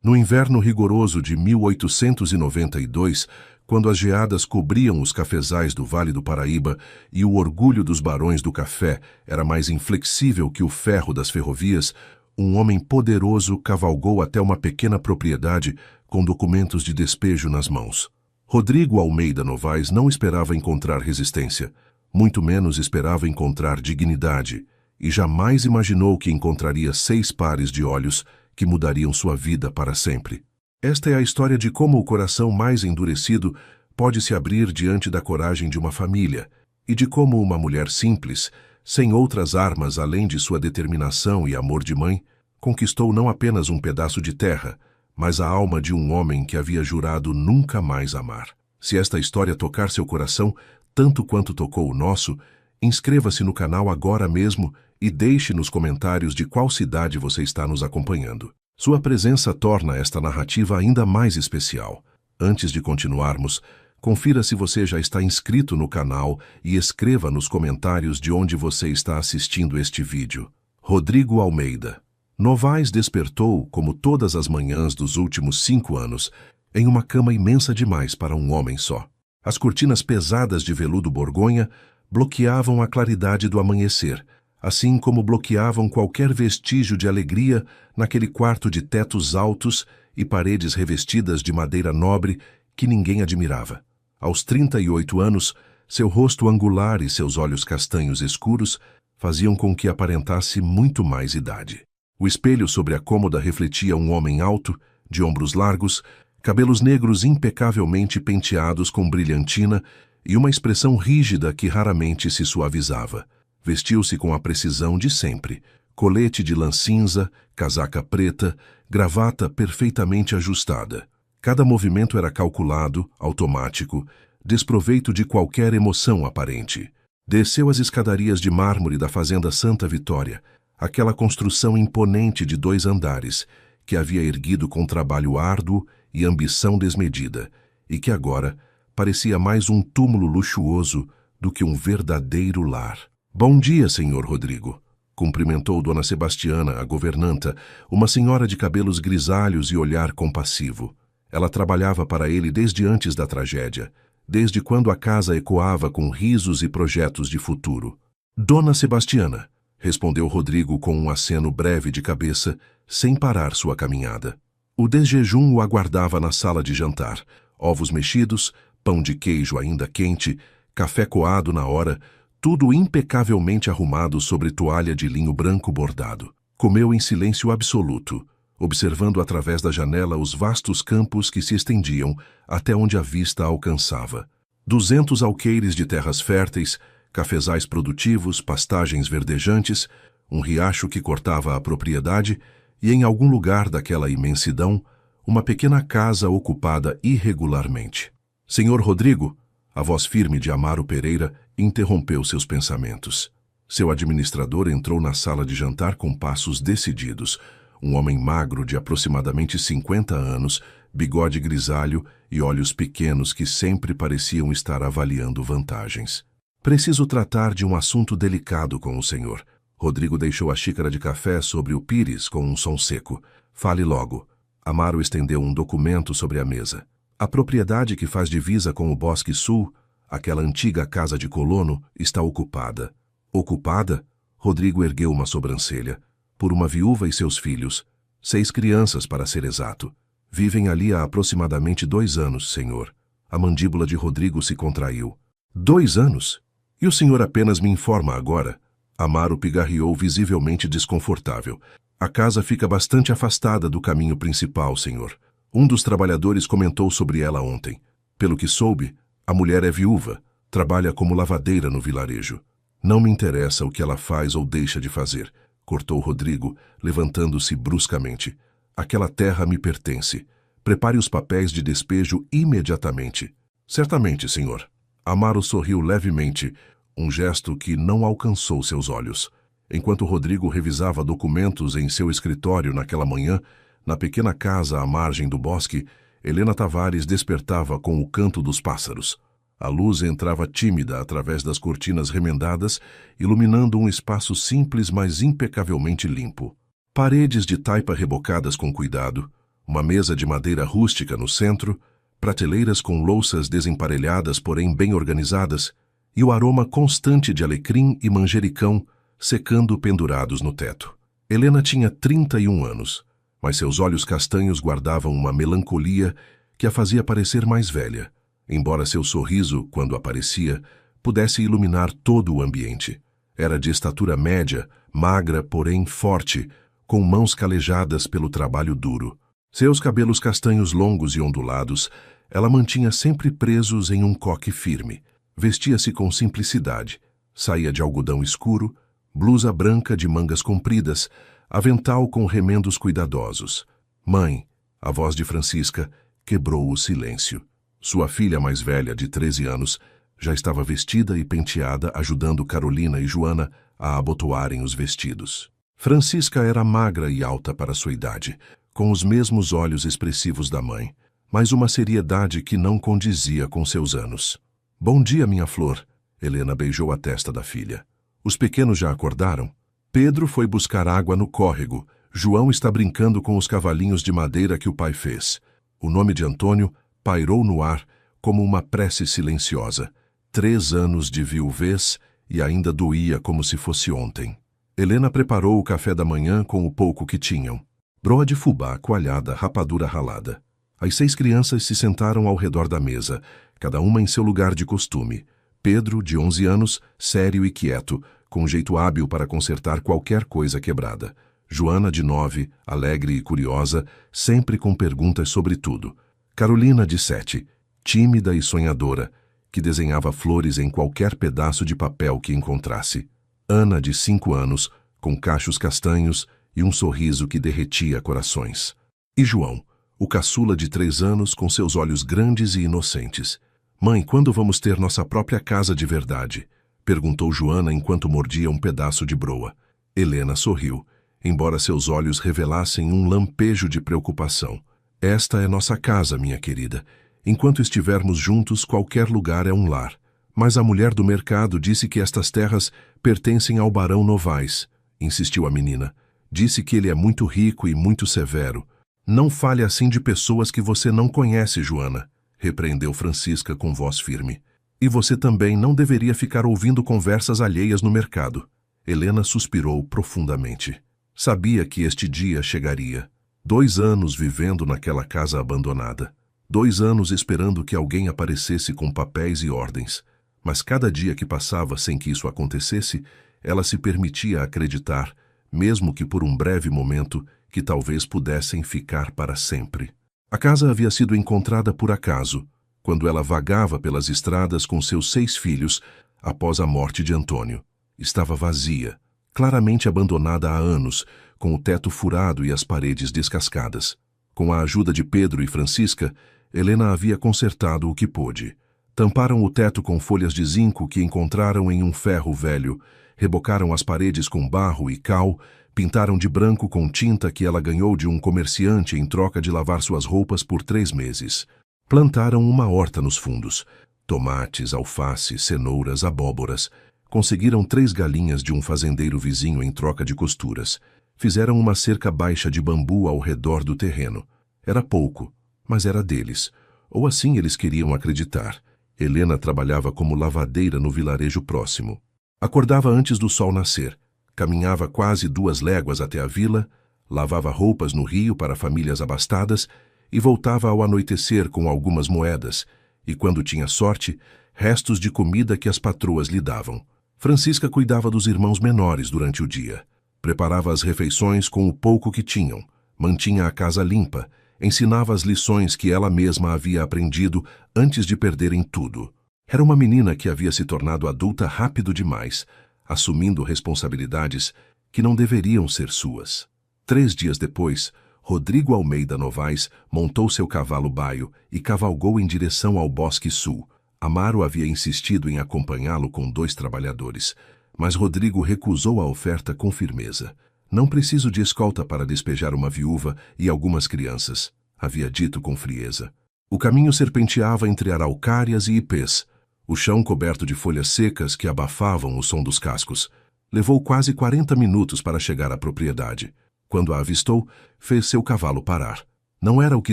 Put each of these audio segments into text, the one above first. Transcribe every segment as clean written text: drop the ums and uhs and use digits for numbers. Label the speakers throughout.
Speaker 1: No inverno rigoroso de 1892, quando as geadas cobriam os cafezais do Vale do Paraíba e o orgulho dos barões do café era mais inflexível que o ferro das ferrovias, um homem poderoso cavalgou até uma pequena propriedade com documentos de despejo nas mãos. Rodrigo Almeida Novaes não esperava encontrar resistência, muito menos esperava encontrar dignidade, e jamais imaginou que encontraria 6 pares de olhos que mudariam sua vida para sempre. Esta é a história de como o coração mais endurecido pode se abrir diante da coragem de uma família, e de como uma mulher simples, sem outras armas além de sua determinação e amor de mãe, conquistou não apenas um pedaço de terra, mas a alma de um homem que havia jurado nunca mais amar. Se esta história tocar seu coração, tanto quanto tocou o nosso, inscreva-se no canal agora mesmo e deixe nos comentários de qual cidade você está nos acompanhando. Sua presença torna esta narrativa ainda mais especial. Antes de continuarmos, confira se você já está inscrito no canal e escreva nos comentários de onde você está assistindo este vídeo. Rodrigo Almeida Novaes despertou, como todas as manhãs dos últimos 5 anos, em uma cama imensa demais para um homem só. As cortinas pesadas de veludo borgonha bloqueavam a claridade do amanhecer, assim como bloqueavam qualquer vestígio de alegria naquele quarto de tetos altos e paredes revestidas de madeira nobre que ninguém admirava. Aos 38 anos, seu rosto angular e seus olhos castanhos escuros faziam com que aparentasse muito mais idade. O espelho sobre a cômoda refletia um homem alto, de ombros largos, cabelos negros impecavelmente penteados com brilhantina e uma expressão rígida que raramente se suavizava. Vestiu-se com a precisão de sempre, colete de lã cinza, casaca preta, gravata perfeitamente ajustada. Cada movimento era calculado, automático, desproveito de qualquer emoção aparente. Desceu as escadarias de mármore da fazenda Santa Vitória, aquela construção imponente de 2 andares, que havia erguido com trabalho árduo e ambição desmedida, e que agora parecia mais um túmulo luxuoso do que um verdadeiro lar. Bom dia, senhor Rodrigo, cumprimentou Dona Sebastiana, a governanta, uma senhora de cabelos grisalhos e olhar compassivo. Ela trabalhava para ele desde antes da tragédia, desde quando a casa ecoava com risos e projetos de futuro. Dona Sebastiana, respondeu Rodrigo com um aceno breve de cabeça, sem parar sua caminhada. O desjejum o aguardava na sala de jantar. Ovos mexidos, pão de queijo ainda quente, café coado na hora, tudo impecavelmente arrumado sobre toalha de linho branco bordado. Comeu em silêncio absoluto, observando através da janela os vastos campos que se estendiam até onde a vista alcançava. 200 alqueires de terras férteis, cafezais produtivos, pastagens verdejantes, um riacho que cortava a propriedade e, em algum lugar daquela imensidão, uma pequena casa ocupada irregularmente. Senhor Rodrigo, a voz firme de Amaro Pereira interrompeu seus pensamentos. Seu administrador entrou na sala de jantar com passos decididos, um homem magro de aproximadamente 50 anos, bigode grisalho e olhos pequenos que sempre pareciam estar avaliando vantagens. Preciso tratar de um assunto delicado com o senhor. Rodrigo deixou a xícara de café sobre o pires com um som seco. Fale logo. Amaro estendeu um documento sobre a mesa. A propriedade que faz divisa com o Bosque Sul, aquela antiga casa de colono, está ocupada. Ocupada? Rodrigo ergueu uma sobrancelha. Por uma viúva e seus filhos. 6 crianças, para ser exato. Vivem ali há aproximadamente 2 anos, senhor. A mandíbula de Rodrigo se contraiu. 2 anos? E o senhor apenas me informa agora? Amaro pigarreou visivelmente desconfortável. A casa fica bastante afastada do caminho principal, senhor. Um dos trabalhadores comentou sobre ela ontem. Pelo que soube, a mulher é viúva, trabalha como lavadeira no vilarejo. Não me interessa o que ela faz ou deixa de fazer, cortou Rodrigo, levantando-se bruscamente. Aquela terra me pertence. Prepare os papéis de despejo imediatamente. Certamente, senhor. Amaro sorriu levemente, um gesto que não alcançou seus olhos. Enquanto Rodrigo revisava documentos em seu escritório naquela manhã, na pequena casa à margem do bosque, Helena Tavares despertava com o canto dos pássaros. A luz entrava tímida através das cortinas remendadas, iluminando um espaço simples, mas impecavelmente limpo. Paredes de taipa rebocadas com cuidado, Uma mesa de madeira rústica no centro, prateleiras com louças desemparelhadas, porém bem organizadas, e o aroma constante de alecrim e manjericão secando pendurados no teto. Helena tinha 31 anos, mas seus olhos castanhos guardavam uma melancolia que a fazia parecer mais velha, embora seu sorriso, quando aparecia, pudesse iluminar todo o ambiente. Era de estatura média, magra, porém forte, com mãos calejadas pelo trabalho duro. Seus cabelos castanhos longos e ondulados, ela mantinha sempre presos em um coque firme. Vestia-se com simplicidade, saía de algodão escuro, blusa branca de mangas compridas, avental com remendos cuidadosos. Mãe, a voz de Francisca, quebrou o silêncio. Sua filha mais velha, de 13 anos, já estava vestida e penteada, ajudando Carolina e Joana a abotoarem os vestidos. Francisca era magra e alta para sua idade, com os mesmos olhos expressivos da mãe, mas uma seriedade que não condizia com seus anos. Bom dia, minha flor. Helena beijou a testa da filha. Os pequenos já acordaram? Pedro foi buscar água no córrego. João está brincando com os cavalinhos de madeira que o pai fez. O nome de Antônio pairou no ar como uma prece silenciosa. 3 anos de viuvez e ainda doía como se fosse ontem. Helena preparou o café da manhã com o pouco que tinham. Broa de fubá, coalhada, rapadura ralada. As 6 crianças se sentaram ao redor da mesa, cada uma em seu lugar de costume. Pedro, de 11 anos, sério e quieto, com jeito hábil para consertar qualquer coisa quebrada. Joana, de 9, alegre e curiosa, sempre com perguntas sobre tudo. Carolina, de 7, tímida e sonhadora, que desenhava flores em qualquer pedaço de papel que encontrasse. Ana, de 5 anos, com cachos castanhos e um sorriso que derretia corações. E João, o caçula de 3 anos, com seus olhos grandes e inocentes. Mãe, quando vamos ter nossa própria casa de verdade? Perguntou Joana enquanto mordia um pedaço de broa. Helena sorriu, embora seus olhos revelassem um lampejo de preocupação. Esta é nossa casa, minha querida. Enquanto estivermos juntos, qualquer lugar é um lar. Mas a mulher do mercado disse que estas terras pertencem ao barão Novaes, insistiu a menina. Disse que ele é muito rico e muito severo. Não fale assim de pessoas que você não conhece, Joana, repreendeu Francisca com voz firme. E você também não deveria ficar ouvindo conversas alheias no mercado. Helena suspirou profundamente. Sabia que este dia chegaria. 2 anos vivendo naquela casa abandonada. 2 anos esperando que alguém aparecesse com papéis e ordens. Mas cada dia que passava sem que isso acontecesse, ela se permitia acreditar, mesmo que por um breve momento, que talvez pudessem ficar para sempre. A casa havia sido encontrada por acaso, quando ela vagava pelas estradas com seus 6 filhos após a morte de Antônio. Estava vazia, claramente abandonada há anos, com o teto furado e as paredes descascadas. Com a ajuda de Pedro e Francisca, Helena havia consertado o que pôde. Tamparam o teto com folhas de zinco que encontraram em um ferro velho, rebocaram as paredes com barro e cal, pintaram de branco com tinta que ela ganhou de um comerciante em troca de lavar suas roupas por 3 meses. Plantaram uma horta nos fundos. Tomates, alface, cenouras, abóboras. Conseguiram 3 galinhas de um fazendeiro vizinho em troca de costuras. Fizeram uma cerca baixa de bambu ao redor do terreno. Era pouco, mas era deles. Ou assim eles queriam acreditar. Helena trabalhava como lavadeira no vilarejo próximo. Acordava antes do sol nascer. Caminhava quase 2 léguas até a vila, lavava roupas no rio para famílias abastadas e voltava ao anoitecer com algumas moedas, e quando tinha sorte, restos de comida que as patroas lhe davam. Francisca cuidava dos irmãos menores durante o dia. Preparava as refeições com o pouco que tinham, mantinha a casa limpa, ensinava as lições que ela mesma havia aprendido antes de perderem tudo. Era uma menina que havia se tornado adulta rápido demais, assumindo responsabilidades que não deveriam ser suas. 3 dias depois, Rodrigo Almeida Novaes montou seu cavalo baio e cavalgou em direção ao Bosque Sul. Amaro havia insistido em acompanhá-lo com 2 trabalhadores, mas Rodrigo recusou a oferta com firmeza. Não preciso de escolta para despejar uma viúva e algumas crianças, havia dito com frieza. O caminho serpenteava entre araucárias e ipês, o chão coberto de folhas secas que abafavam o som dos cascos. Levou quase 40 minutos para chegar à propriedade. Quando a avistou, fez seu cavalo parar. Não era o que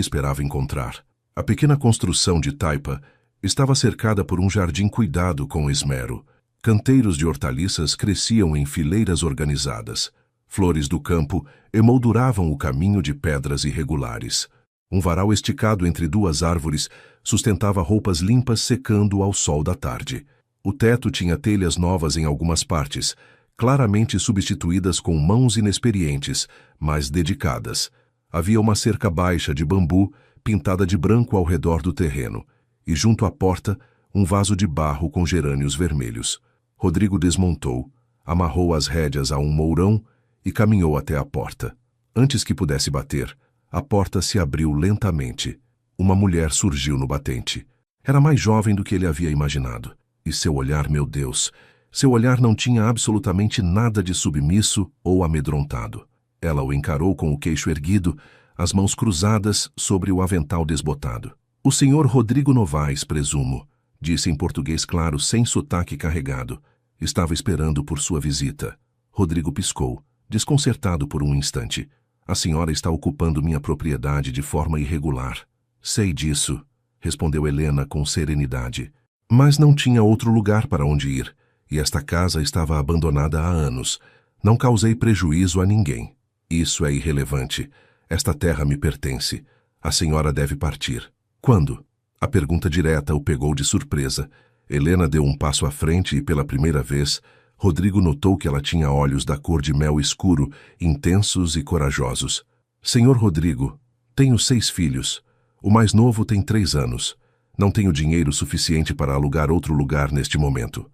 Speaker 1: esperava encontrar. A pequena construção de taipa estava cercada por um jardim cuidado com esmero. Canteiros de hortaliças cresciam em fileiras organizadas. Flores do campo emolduravam o caminho de pedras irregulares. Um varal esticado entre duas árvores sustentava roupas limpas secando ao sol da tarde. O teto tinha telhas novas em algumas partes, claramente substituídas com mãos inexperientes, mas dedicadas. Havia uma cerca baixa de bambu pintada de branco ao redor do terreno, e junto à porta, um vaso de barro com gerânios vermelhos. Rodrigo desmontou, amarrou as rédeas a um mourão e caminhou até a porta. Antes que pudesse bater, a porta se abriu lentamente. Uma mulher surgiu no batente. Era mais jovem do que ele havia imaginado. E seu olhar, meu Deus, seu olhar não tinha absolutamente nada de submisso ou amedrontado. Ela o encarou com o queixo erguido, as mãos cruzadas sobre o avental desbotado. "O senhor Rodrigo Novaes, presumo", disse em português claro, sem sotaque carregado. Estava esperando por sua visita. Rodrigo piscou, desconcertado por um instante. "A senhora está ocupando minha propriedade de forma irregular." "Sei disso", respondeu Helena com serenidade. "Mas não tinha outro lugar para onde ir, e esta casa estava abandonada há anos. Não causei prejuízo a ninguém. Isso é irrelevante. Esta terra me pertence. A senhora deve partir." "Quando?" A pergunta direta o pegou de surpresa. Helena deu um passo à frente e, pela primeira vez, Rodrigo notou que ela tinha olhos da cor de mel escuro, intensos e corajosos. "Senhor Rodrigo, tenho 6 filhos. O mais novo tem 3 anos. Não tenho dinheiro suficiente para alugar outro lugar neste momento.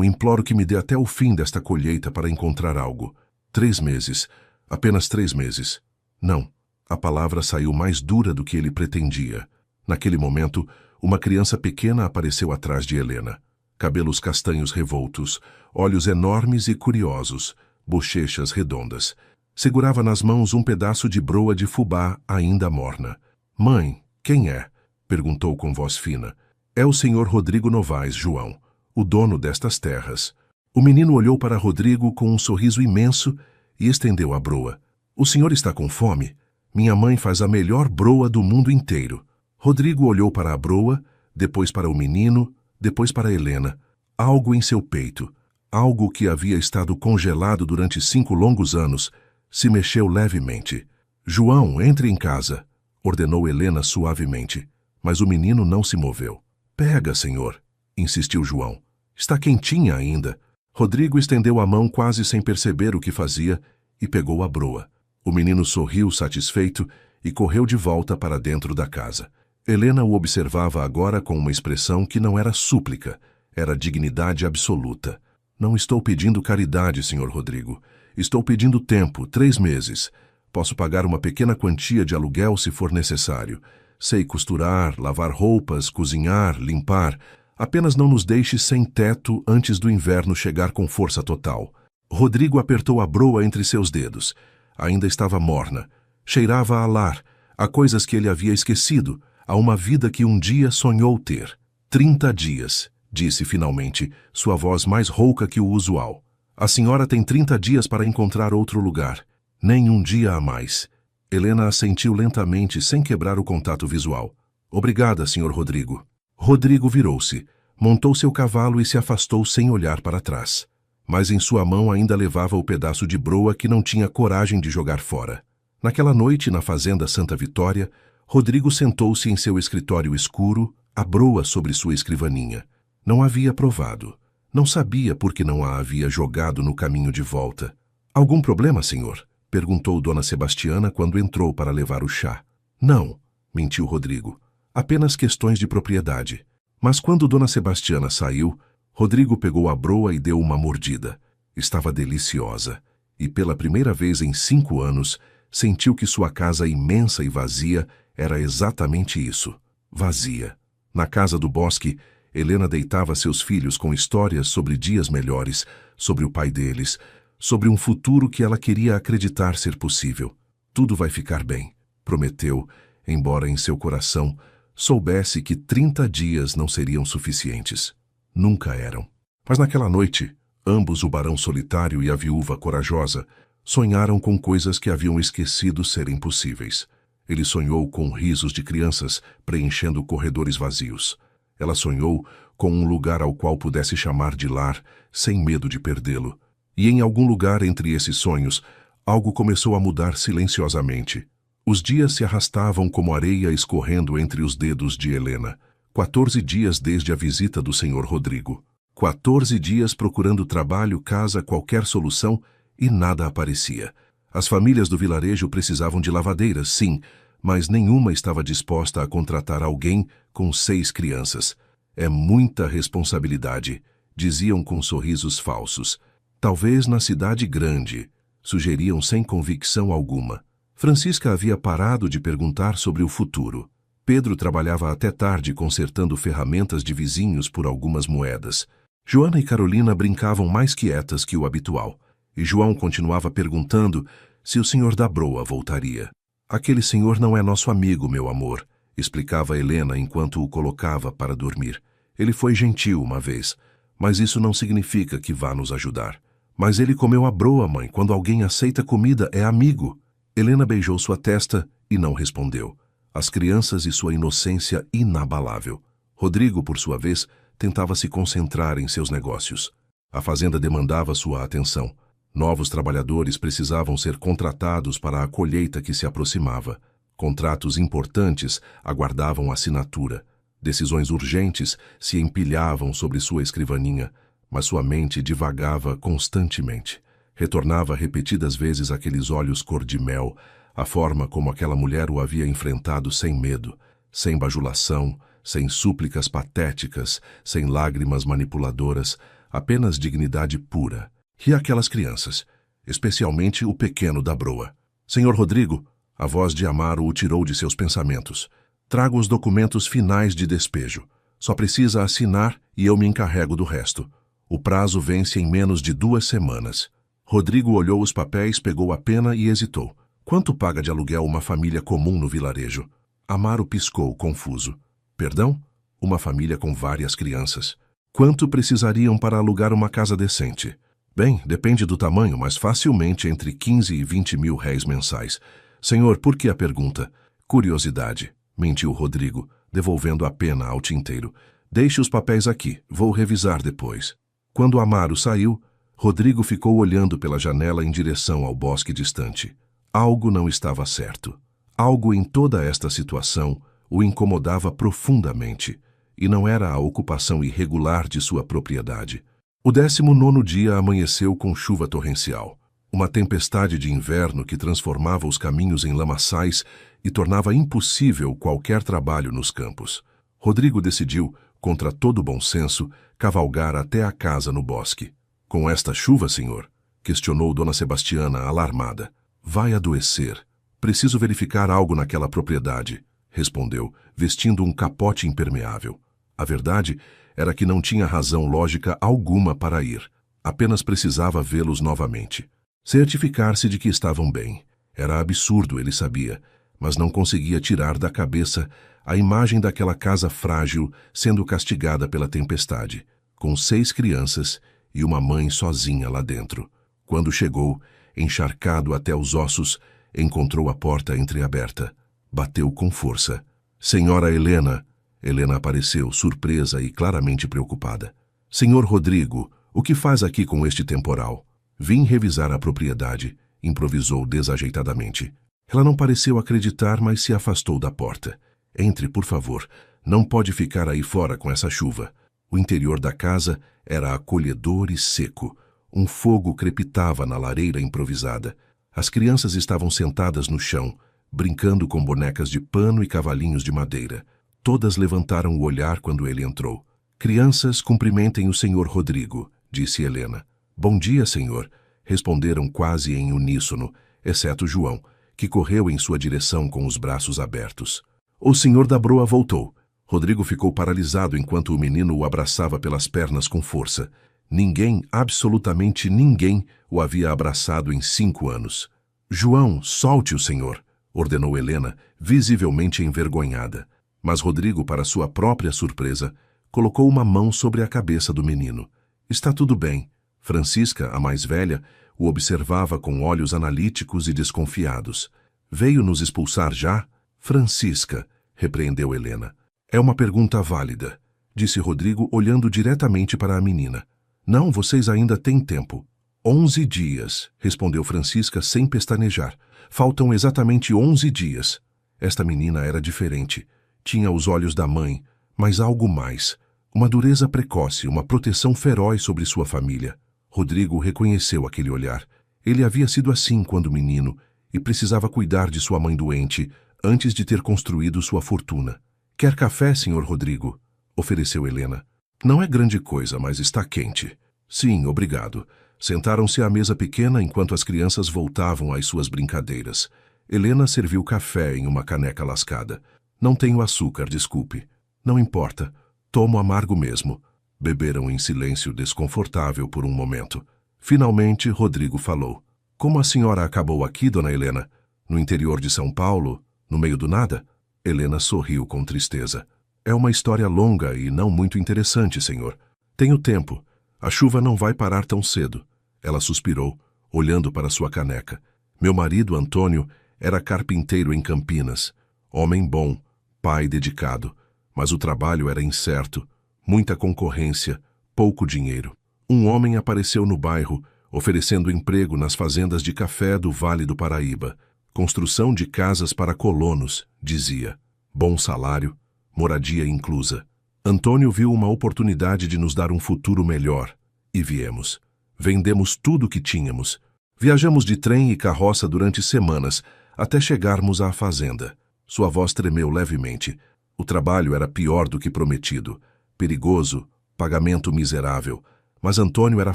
Speaker 1: Imploro que me dê até o fim desta colheita para encontrar algo. 3 meses. Apenas 3 meses." "Não." A palavra saiu mais dura do que ele pretendia. Naquele momento, uma criança pequena apareceu atrás de Helena. Cabelos castanhos revoltos, olhos enormes e curiosos, bochechas redondas. Segurava nas mãos um pedaço de broa de fubá ainda morna. "Mãe, quem é?" perguntou com voz fina. "É o senhor Rodrigo Novaes, João, o dono destas terras." O menino olhou para Rodrigo com um sorriso imenso e estendeu a broa. "O senhor está com fome? Minha mãe faz a melhor broa do mundo inteiro." Rodrigo olhou para a broa, depois para o menino, depois para Helena. Algo em seu peito, algo que havia estado congelado durante 5 longos anos, se mexeu levemente. "João, entre em casa", ordenou Helena suavemente, mas o menino não se moveu. "Pega, senhor", insistiu João. "Está quentinha ainda." Rodrigo estendeu a mão quase sem perceber o que fazia e pegou a broa. O menino sorriu satisfeito e correu de volta para dentro da casa. Helena o observava agora com uma expressão que não era súplica, era dignidade absoluta. "Não estou pedindo caridade, senhor Rodrigo. Estou pedindo tempo, 3 meses. Posso pagar uma pequena quantia de aluguel se for necessário. Sei costurar, lavar roupas, cozinhar, limpar. Apenas não nos deixe sem teto antes do inverno chegar com força total." Rodrigo apertou a broa entre seus dedos. Ainda estava morna. Cheirava a lar, a coisas que ele havia esquecido, a uma vida que um dia sonhou ter. 30 dias, disse finalmente, sua voz mais rouca que o usual. "A senhora tem 30 dias para encontrar outro lugar. Nem um dia a mais." Helena assentiu lentamente, sem quebrar o contato visual. "Obrigada, senhor Rodrigo." Rodrigo virou-se, montou seu cavalo e se afastou sem olhar para trás. Mas em sua mão ainda levava o pedaço de broa que não tinha coragem de jogar fora. Naquela noite, na fazenda Santa Vitória, Rodrigo sentou-se em seu escritório escuro, a broa sobre sua escrivaninha. Não havia provado. Não sabia por que não a havia jogado no caminho de volta. "Algum problema, senhor?" perguntou Dona Sebastiana quando entrou para levar o chá. "Não", mentiu Rodrigo. "Apenas questões de propriedade." Mas quando Dona Sebastiana saiu, Rodrigo pegou a broa e deu uma mordida. Estava deliciosa. E pela primeira vez em 5 anos, sentiu que sua casa imensa e vazia era exatamente isso, vazia. Na casa do bosque, Helena deitava seus filhos com histórias sobre dias melhores, sobre o pai deles, sobre um futuro que ela queria acreditar ser possível. "Tudo vai ficar bem", prometeu, embora em seu coração soubesse que 30 dias não seriam suficientes. Nunca eram. Mas naquela noite, ambos, o barão solitário e a viúva corajosa, sonharam com coisas que haviam esquecido serem possíveis. Ele sonhou com risos de crianças preenchendo corredores vazios. Ela sonhou com um lugar ao qual pudesse chamar de lar, sem medo de perdê-lo. E em algum lugar entre esses sonhos, algo começou a mudar silenciosamente. Os dias se arrastavam como areia escorrendo entre os dedos de Helena. 14 dias desde a visita do Sr. Rodrigo. 14 dias procurando trabalho, casa, qualquer solução, e nada aparecia. As famílias do vilarejo precisavam de lavadeiras, sim, mas nenhuma estava disposta a contratar alguém com 6 crianças. É muita responsabilidade, diziam com sorrisos falsos. Talvez na cidade grande, sugeriam sem convicção alguma. Francisca havia parado de perguntar sobre o futuro. Pedro trabalhava até tarde consertando ferramentas de vizinhos por algumas moedas. Joana e Carolina brincavam mais quietas que o habitual, e João continuava perguntando se o Sr. da Broa voltaria. Aquele senhor não é nosso amigo, meu amor, explicava Helena enquanto o colocava para dormir. Ele foi gentil uma vez, mas isso não significa que vá nos ajudar. Mas ele comeu a broa, mãe. Quando alguém aceita comida, é amigo. Helena beijou sua testa e não respondeu. As crianças e sua inocência inabalável. Rodrigo, por sua vez, tentava se concentrar em seus negócios. A fazenda demandava sua atenção. Novos trabalhadores precisavam ser contratados para a colheita que se aproximava. Contratos importantes aguardavam assinatura. Decisões urgentes se empilhavam sobre sua escrivaninha, mas sua mente divagava constantemente. Retornava repetidas vezes aqueles olhos cor-de-mel, a forma como aquela mulher o havia enfrentado sem medo, sem bajulação, sem súplicas patéticas, sem lágrimas manipuladoras, apenas dignidade pura. E aquelas crianças, especialmente o pequeno da broa. Senhor Rodrigo, a voz de Amaro o tirou de seus pensamentos. Trago os documentos finais de despejo. Só precisa assinar e eu me encarrego do resto. O prazo vence em menos de 2 semanas. Rodrigo olhou os papéis, pegou a pena e hesitou. Quanto paga de aluguel uma família comum no vilarejo? Amaro piscou, confuso. Perdão? Uma família com várias crianças. Quanto precisariam para alugar uma casa decente? Bem, depende do tamanho, mas facilmente entre 15 e 20 mil réis mensais. Senhor, por que a pergunta? Curiosidade, mentiu Rodrigo, devolvendo a pena ao tinteiro. Deixe os papéis aqui, vou revisar depois. Quando Amaro saiu, Rodrigo ficou olhando pela janela em direção ao bosque distante. Algo não estava certo. Algo em toda esta situação o incomodava profundamente, e não era a ocupação irregular de sua propriedade. O 19º dia amanheceu com chuva torrencial, uma tempestade de inverno que transformava os caminhos em lamaçais e tornava impossível qualquer trabalho nos campos. Rodrigo decidiu, contra todo bom senso, cavalgar até a casa no bosque. Com esta chuva, senhor? Questionou Dona Sebastiana, alarmada. Vai adoecer. Preciso verificar algo naquela propriedade, respondeu, vestindo um capote impermeável. A verdade era que não tinha razão lógica alguma para ir. Apenas precisava vê-los novamente. Certificar-se de que estavam bem. Era absurdo, ele sabia, mas não conseguia tirar da cabeça a imagem daquela casa frágil sendo castigada pela tempestade, com 6 crianças e uma mãe sozinha lá dentro. Quando chegou, encharcado até os ossos, encontrou a porta entreaberta. Bateu com força. Senhora Helena! Helena apareceu, surpresa e claramente preocupada. Senhor Rodrigo, o que faz aqui com este temporal? Vim revisar a propriedade, improvisou desajeitadamente. Ela não pareceu acreditar, mas se afastou da porta. Entre, por favor. Não pode ficar aí fora com essa chuva. O interior da casa era acolhedor e seco. Um fogo crepitava na lareira improvisada. As crianças estavam sentadas no chão, brincando com bonecas de pano e cavalinhos de madeira. Todas levantaram o olhar quando ele entrou. Crianças, cumprimentem o senhor Rodrigo, disse Helena. Bom dia, senhor, responderam quase em uníssono, exceto João, que correu em sua direção com os braços abertos. O senhor da broa voltou. Rodrigo ficou paralisado enquanto o menino o abraçava pelas pernas com força. Ninguém, absolutamente ninguém, o havia abraçado em 5 anos. João, solte o senhor, ordenou Helena, visivelmente envergonhada. Mas Rodrigo, para sua própria surpresa, colocou uma mão sobre a cabeça do menino. Está tudo bem. Francisca, a mais velha, o observava com olhos analíticos e desconfiados. Veio nos expulsar já? Francisca, repreendeu Helena. É uma pergunta válida, disse Rodrigo olhando diretamente para a menina. Não, vocês ainda têm tempo. 11 dias, respondeu Francisca sem pestanejar. Faltam exatamente 11 dias. Esta menina era diferente. Tinha os olhos da mãe, mas algo mais. Uma dureza precoce, uma proteção feroz sobre sua família. Rodrigo reconheceu aquele olhar. Ele havia sido assim quando menino e precisava cuidar de sua mãe doente antes de ter construído sua fortuna. Quer café, senhor Rodrigo? Ofereceu Helena. Não é grande coisa, mas está quente. Sim, obrigado. Sentaram-se à mesa pequena enquanto as crianças voltavam às suas brincadeiras. Helena serviu café em uma caneca lascada. Não tenho açúcar, desculpe. Não importa. Tomo amargo mesmo. Beberam em silêncio desconfortável por um momento. Finalmente, Rodrigo falou. Como a senhora acabou aqui, dona Helena? No interior de São Paulo? No meio do nada? Helena sorriu com tristeza. É uma história longa e não muito interessante, senhor. Tenho tempo. A chuva não vai parar tão cedo. Ela suspirou, olhando para sua caneca. Meu marido, Antônio, era carpinteiro em Campinas. Homem bom, pai dedicado. Mas o trabalho era incerto, muita concorrência, pouco dinheiro. Um homem apareceu no bairro, oferecendo emprego nas fazendas de café do Vale do Paraíba. Construção de casas para colonos, dizia. Bom salário, moradia inclusa. Antônio viu uma oportunidade de nos dar um futuro melhor. E viemos. Vendemos tudo o que tínhamos. Viajamos de trem e carroça durante semanas, até chegarmos à fazenda. Sua voz tremeu levemente. O trabalho era pior do que prometido. Perigoso, pagamento miserável. Mas Antônio era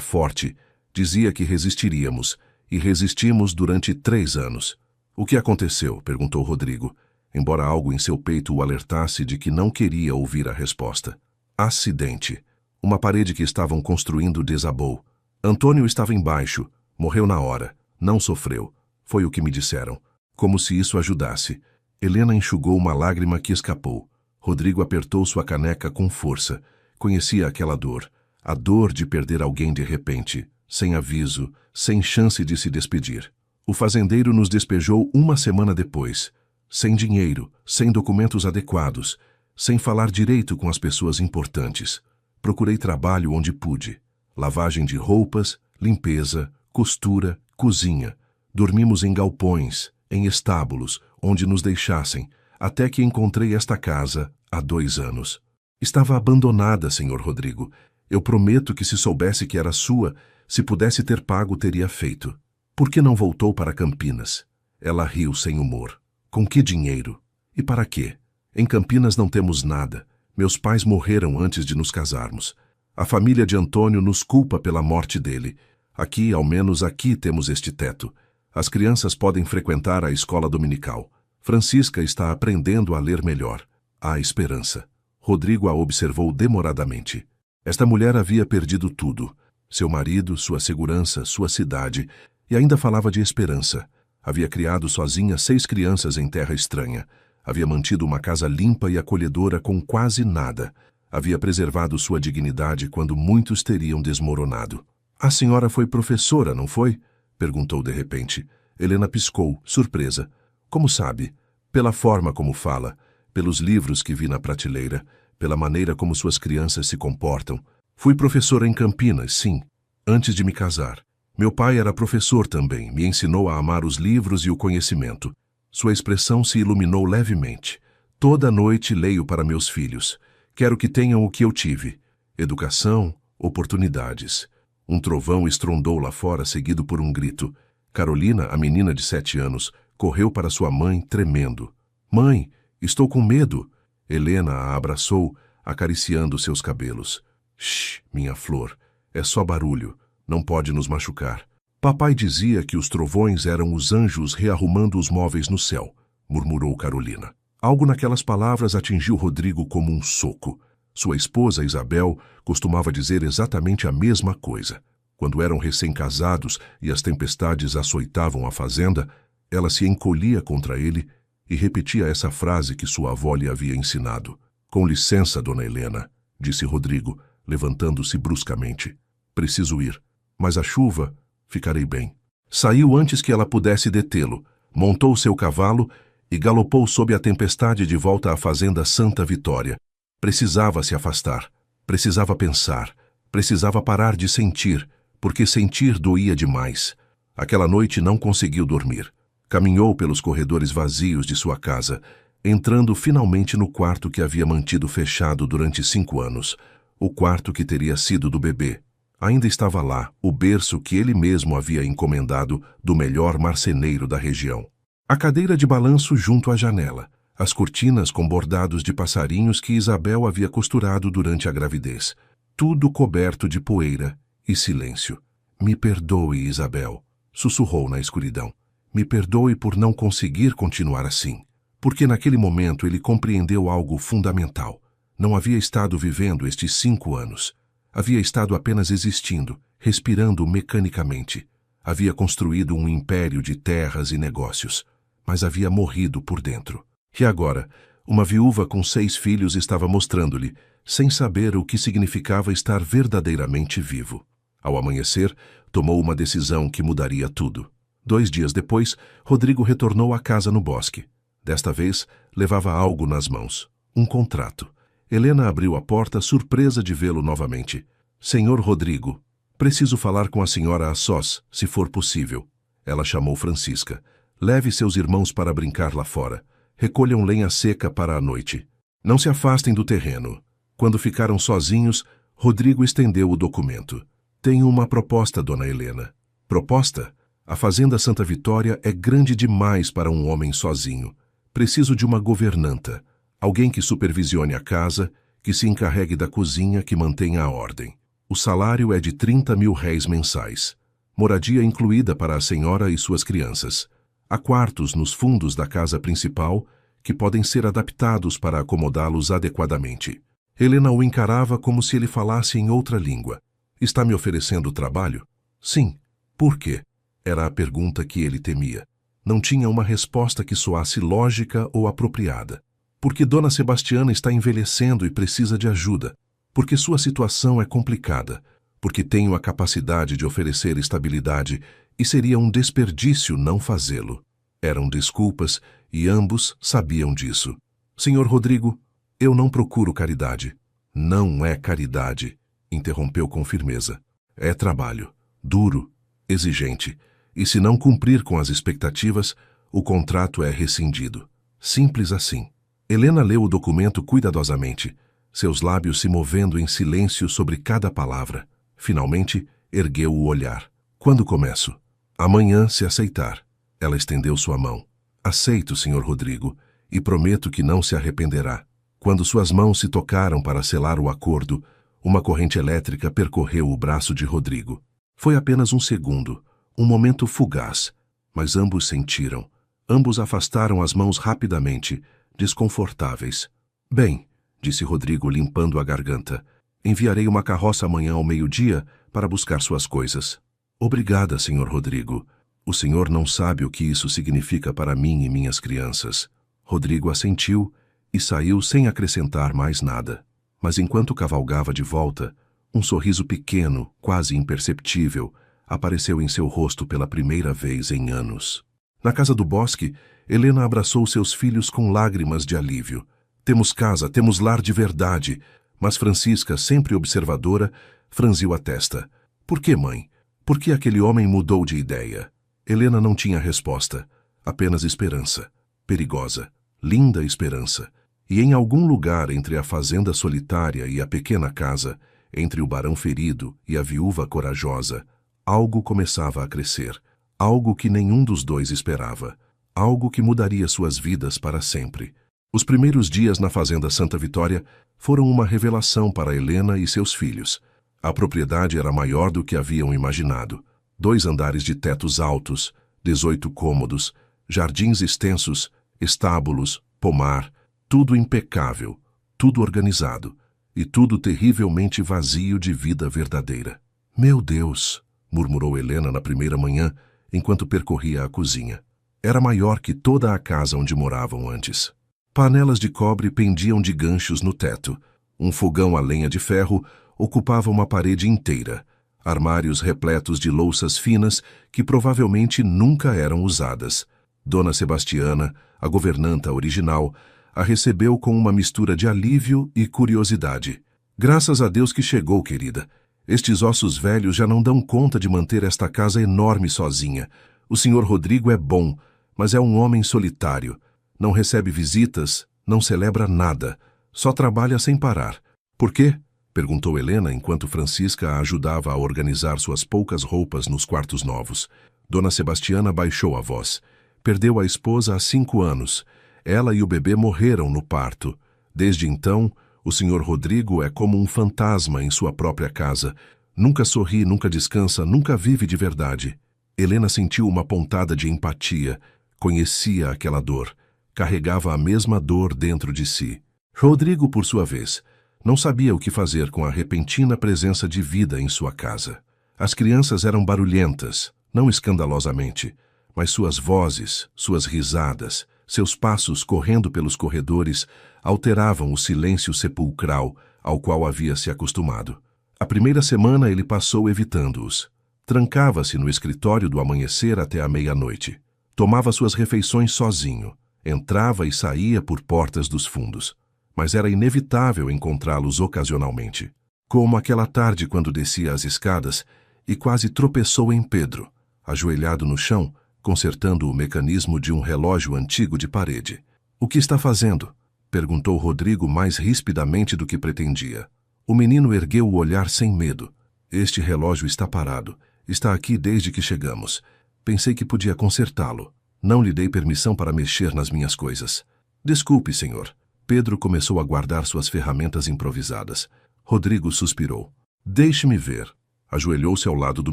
Speaker 1: forte. Dizia que resistiríamos. E resistimos durante 3 anos. O que aconteceu? Perguntou Rodrigo, embora algo em seu peito o alertasse de que não queria ouvir a resposta. Acidente. Uma parede que estavam construindo desabou. Antônio estava embaixo. Morreu na hora. Não sofreu. Foi o que me disseram. Como se isso ajudasse. Helena enxugou uma lágrima que escapou. Rodrigo apertou sua caneca com força. Conhecia aquela dor. A dor de perder alguém de repente, sem aviso, sem chance de se despedir. O fazendeiro nos despejou 1 semana depois. Sem dinheiro, sem documentos adequados, sem falar direito com as pessoas importantes. Procurei trabalho onde pude. Lavagem de roupas, limpeza, costura, cozinha. Dormimos em galpões, em estábulos, onde nos deixassem, até que encontrei esta casa há 2 anos. Estava abandonada, senhor Rodrigo. Eu prometo que se soubesse que era sua, se pudesse ter pago, teria feito. Por que não voltou para Campinas? Ela riu sem humor. Com que dinheiro? E para quê? Em Campinas não temos nada. Meus pais morreram antes de nos casarmos. A família de Antônio nos culpa pela morte dele. Aqui, ao menos aqui, temos este teto. As crianças podem frequentar a escola dominical. Francisca está aprendendo a ler melhor. Há esperança. Rodrigo a observou demoradamente. Esta mulher havia perdido tudo. Seu marido, sua segurança, sua cidade. E ainda falava de esperança. Havia criado sozinha 6 crianças em terra estranha. Havia mantido uma casa limpa e acolhedora com quase nada. Havia preservado sua dignidade quando muitos teriam desmoronado. A senhora foi professora, não foi? Perguntou de repente. Helena piscou, surpresa. Como sabe? Pela forma como fala, pelos livros que vi na prateleira, pela maneira como suas crianças se comportam. Fui professora em Campinas, sim, antes de me casar. Meu pai era professor também, me ensinou a amar os livros e o conhecimento. Sua expressão se iluminou levemente. Toda noite leio para meus filhos. Quero que tenham o que eu tive. Educação, oportunidades. Um trovão estrondou lá fora, seguido por um grito. Carolina, a menina de 7 anos, correu para sua mãe, tremendo. Mãe, estou com medo. Helena a abraçou, acariciando seus cabelos. Shh, minha flor, é só barulho. Não pode nos machucar. Papai dizia que os trovões eram os anjos rearrumando os móveis no céu, murmurou Carolina. Algo naquelas palavras atingiu Rodrigo como um soco. Sua esposa, Isabel, costumava dizer exatamente a mesma coisa. Quando eram recém-casados e as tempestades açoitavam a fazenda, ela se encolhia contra ele e repetia essa frase que sua avó lhe havia ensinado. Com licença, dona Helena, disse Rodrigo, levantando-se bruscamente. Preciso ir. Mas a chuva... Ficarei bem. Saiu antes que ela pudesse detê-lo, montou seu cavalo e galopou sob a tempestade de volta à fazenda Santa Vitória. Precisava se afastar, precisava pensar, precisava parar de sentir, porque sentir doía demais. Aquela noite não conseguiu dormir. Caminhou pelos corredores vazios de sua casa, entrando finalmente no quarto que havia mantido fechado durante 5 anos, o quarto que teria sido do bebê. Ainda estava lá, o berço que ele mesmo havia encomendado do melhor marceneiro da região. A cadeira de balanço junto à janela, as cortinas com bordados de passarinhos que Isabel havia costurado durante a gravidez. Tudo coberto de poeira e silêncio. "Me perdoe, Isabel", sussurrou na escuridão. "Me perdoe por não conseguir continuar assim." Porque naquele momento ele compreendeu algo fundamental. Não havia estado vivendo estes 5 anos. Havia estado apenas existindo, respirando mecanicamente. Havia construído um império de terras e negócios, mas havia morrido por dentro. E agora, uma viúva com 6 filhos estava mostrando-lhe, sem saber o que significava estar verdadeiramente vivo. Ao amanhecer, tomou uma decisão que mudaria tudo. 2 dias depois, Rodrigo retornou à casa no bosque. Desta vez, levava algo nas mãos. Um contrato. Helena abriu a porta, surpresa de vê-lo novamente. "Senhor Rodrigo, preciso falar com a senhora a sós, se for possível." Ela chamou Francisca. "Leve seus irmãos para brincar lá fora. Recolham lenha seca para a noite. Não se afastem do terreno." Quando ficaram sozinhos, Rodrigo estendeu o documento. "Tenho uma proposta, dona Helena." "Proposta? A fazenda Santa Vitória é grande demais para um homem sozinho. Preciso de uma governanta, alguém que supervisione a casa, que se encarregue da cozinha, que mantenha a ordem. O salário é de 30 mil réis mensais. Moradia incluída para a senhora e suas crianças. Há quartos nos fundos da casa principal que podem ser adaptados para acomodá-los adequadamente." Helena o encarava como se ele falasse em outra língua. "Está me oferecendo trabalho?" "Sim." "Por quê?" Era a pergunta que ele temia. Não tinha uma resposta que soasse lógica ou apropriada. "Porque Dona Sebastiana está envelhecendo e precisa de ajuda. Porque sua situação é complicada. Porque tenho a capacidade de oferecer estabilidade e seria um desperdício não fazê-lo." Eram desculpas e ambos sabiam disso. "Senhor Rodrigo, eu não procuro caridade." "Não é caridade", interrompeu com firmeza. "É trabalho, duro, exigente. E se não cumprir com as expectativas, o contrato é rescindido. Simples assim." Helena leu o documento cuidadosamente, seus lábios se movendo em silêncio sobre cada palavra. Finalmente, ergueu o olhar. "Quando começo?" "Amanhã, se aceitar." Ela estendeu sua mão. "Aceito, senhor Rodrigo, e prometo que não se arrependerá." Quando suas mãos se tocaram para selar o acordo, uma corrente elétrica percorreu o braço de Rodrigo. Foi apenas um segundo, um momento fugaz, mas ambos sentiram. Ambos afastaram as mãos rapidamente, desconfortáveis. "Bem", disse Rodrigo, limpando a garganta, "enviarei uma carroça amanhã ao meio-dia para buscar suas coisas." "Obrigada, senhor Rodrigo. O senhor não sabe o que isso significa para mim e minhas crianças." Rodrigo assentiu e saiu sem acrescentar mais nada. Mas enquanto cavalgava de volta, um sorriso pequeno, quase imperceptível, apareceu em seu rosto pela primeira vez em anos. Na casa do bosque, Helena abraçou seus filhos com lágrimas de alívio. "Temos casa, temos lar de verdade." Mas Francisca, sempre observadora, franziu a testa. "Por que, mãe? Por que aquele homem mudou de ideia?" Helena não tinha resposta, apenas esperança. Perigosa, linda esperança. E em algum lugar entre a fazenda solitária e a pequena casa, entre o barão ferido e a viúva corajosa, algo começava a crescer, algo que nenhum dos dois esperava, algo que mudaria suas vidas para sempre. Os primeiros dias na fazenda Santa Vitória foram uma revelação para Helena e seus filhos. A propriedade era maior do que haviam imaginado. 2 andares de tetos altos, 18 cômodos, jardins extensos, estábulos, pomar, tudo impecável, tudo organizado, e tudo terrivelmente vazio de vida verdadeira. "Meu Deus!" murmurou Helena na primeira manhã, enquanto percorria a cozinha. Era maior que toda a casa onde moravam antes. Panelas de cobre pendiam de ganchos no teto. Um fogão a lenha de ferro ocupava uma parede inteira. Armários repletos de louças finas que provavelmente nunca eram usadas. Dona Sebastiana, A governanta original a recebeu com uma mistura de alívio e curiosidade. Graças a Deus que chegou, querida. Estes ossos velhos já não dão conta de manter esta casa enorme sozinha. O senhor Rodrigo é bom, mas é um homem solitário. Não recebe visitas, não celebra nada. Só trabalha sem parar. Por quê? Perguntou Helena enquanto Francisca a ajudava a organizar suas poucas roupas nos quartos novos. Dona Sebastiana baixou a voz. Perdeu a esposa há 5 anos. Ela e o bebê morreram no parto. Desde então, o senhor Rodrigo é como um fantasma em sua própria casa. Nunca sorri, nunca descansa, nunca vive de verdade. Helena sentiu uma pontada de empatia. Conhecia aquela dor. Carregava a mesma dor dentro de si. Rodrigo, por sua vez, não sabia o que fazer com a repentina presença de vida em sua casa. As crianças eram barulhentas, não escandalosamente, mas suas vozes, suas risadas, seus passos correndo pelos corredores alteravam o silêncio sepulcral ao qual havia se acostumado. A primeira semana ele passou evitando-os. Trancava-se no escritório do amanhecer até a meia-noite. Tomava suas refeições sozinho. Entrava e saía por portas dos fundos. Mas era inevitável encontrá-los ocasionalmente. Como aquela tarde quando descia as escadas e quase tropeçou em Pedro, ajoelhado no chão, consertando o mecanismo de um relógio antigo de parede. "O que está fazendo?" perguntou Rodrigo mais rispidamente do que pretendia. O menino ergueu o olhar sem medo. "Este relógio está parado. Está aqui desde que chegamos. Pensei que podia consertá-lo. Não lhe dei permissão para mexer nas minhas coisas." "Desculpe, senhor." Pedro começou a guardar suas ferramentas improvisadas. Rodrigo suspirou. "Deixe-me ver." Ajoelhou-se ao lado do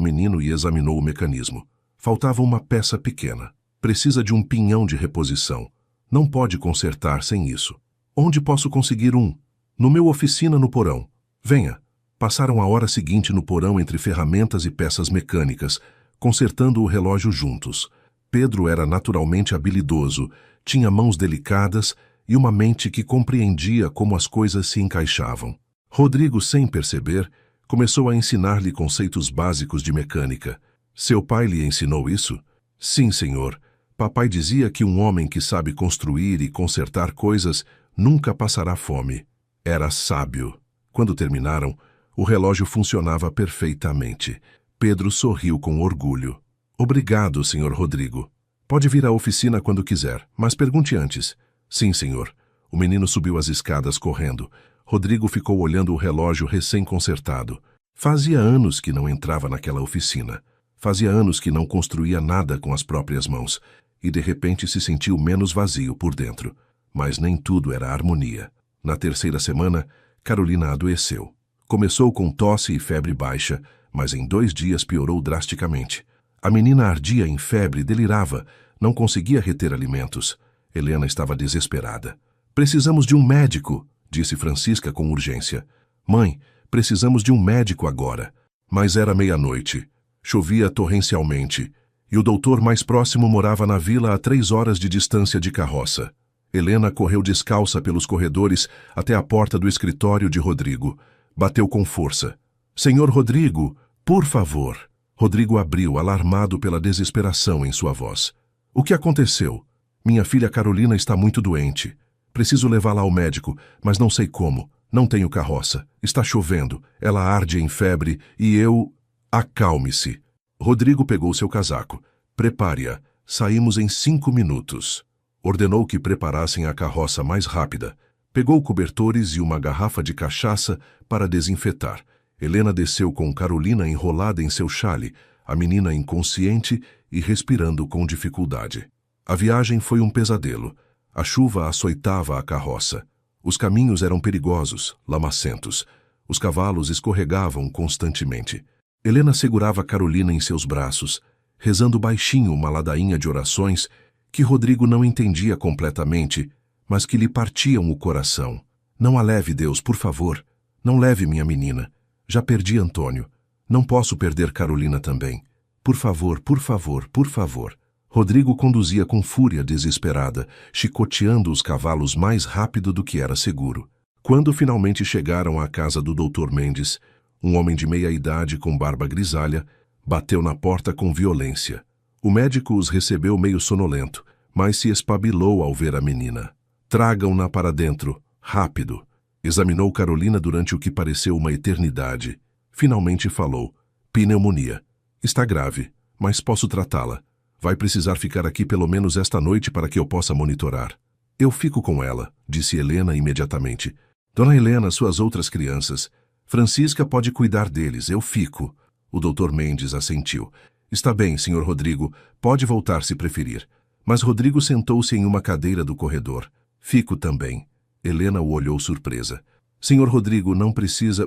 Speaker 1: menino e examinou o mecanismo. Faltava uma peça pequena. Precisa de um pinhão de reposição. Não pode consertar sem isso. "Onde posso conseguir um?" "No meu oficina no porão." "Venha." Passaram a hora seguinte no porão entre ferramentas e peças mecânicas, consertando o relógio juntos. Pedro era naturalmente habilidoso, tinha mãos delicadas e uma mente que compreendia como as coisas se encaixavam. Rodrigo, sem perceber, começou a ensinar-lhe conceitos básicos de mecânica. "Seu pai lhe ensinou isso?" "Sim, senhor. Papai dizia que um homem que sabe construir e consertar coisas nunca passará fome." Era sábio. Quando terminaram, o relógio funcionava perfeitamente. Pedro sorriu com orgulho. "Obrigado, senhor Rodrigo. Pode vir à oficina quando quiser, mas pergunte antes." "Sim, senhor." O menino subiu as escadas correndo. Rodrigo ficou olhando o relógio recém-consertado. Fazia anos que não entrava naquela oficina. Fazia anos que não construía nada com as próprias mãos, e de repente se sentiu menos vazio por dentro. Mas nem tudo era harmonia. Na terceira semana, Carolina adoeceu. Começou com tosse e febre baixa, mas em 2 dias piorou drasticamente. A menina ardia em febre, delirava, não conseguia reter alimentos. Helena estava desesperada. "Precisamos de um médico", disse Francisca com urgência. "Mãe, precisamos de um médico agora." Mas era meia-noite. Chovia torrencialmente, e o doutor mais próximo morava na vila a 3 horas de distância de carroça. Helena correu descalça pelos corredores até a porta do escritório de Rodrigo. Bateu com força. "Senhor Rodrigo, por favor." Rodrigo abriu, alarmado pela desesperação em sua voz. "O que aconteceu?" "Minha filha Carolina está muito doente. Preciso levá-la ao médico, mas não sei como. Não tenho carroça. Está chovendo. Ela arde em febre e eu..." "Acalme-se." Rodrigo pegou seu casaco. "Prepare-a. Saímos em 5 minutos." Ordenou que preparassem a carroça mais rápida. Pegou cobertores e uma garrafa de cachaça para desinfetar. Helena desceu com Carolina enrolada em seu chale, a menina inconsciente e respirando com dificuldade. A viagem foi um pesadelo. A chuva açoitava a carroça. Os caminhos eram perigosos, lamacentos. Os cavalos escorregavam constantemente. Helena segurava Carolina em seus braços, rezando baixinho uma ladainha de orações que Rodrigo não entendia completamente, mas que lhe partiam o coração. "Não a leve, Deus, por favor. Não leve minha menina. Já perdi Antônio. Não posso perder Carolina também. Por favor, por favor, por favor." Rodrigo conduzia com fúria desesperada, chicoteando os cavalos mais rápido do que era seguro. Quando finalmente chegaram à casa do Dr. Mendes, um homem de meia-idade com barba grisalha bateu na porta com violência. O médico os recebeu meio sonolento, mas se espabilou ao ver a menina. Tragam-na para dentro, rápido. Examinou Carolina durante o que pareceu uma eternidade. Finalmente falou. Pneumonia. Está grave, mas posso tratá-la. Vai precisar ficar aqui pelo menos esta noite para que eu possa monitorar. Eu fico com ela, disse Helena imediatamente. Dona Helena, suas outras crianças. Francisca pode cuidar deles, eu fico. O Dr. Mendes assentiu. Está bem, Sr. Rodrigo, pode voltar se preferir. Mas Rodrigo sentou-se em uma cadeira do corredor. Fico também. Helena o olhou surpresa. Sr. Rodrigo, não precisa...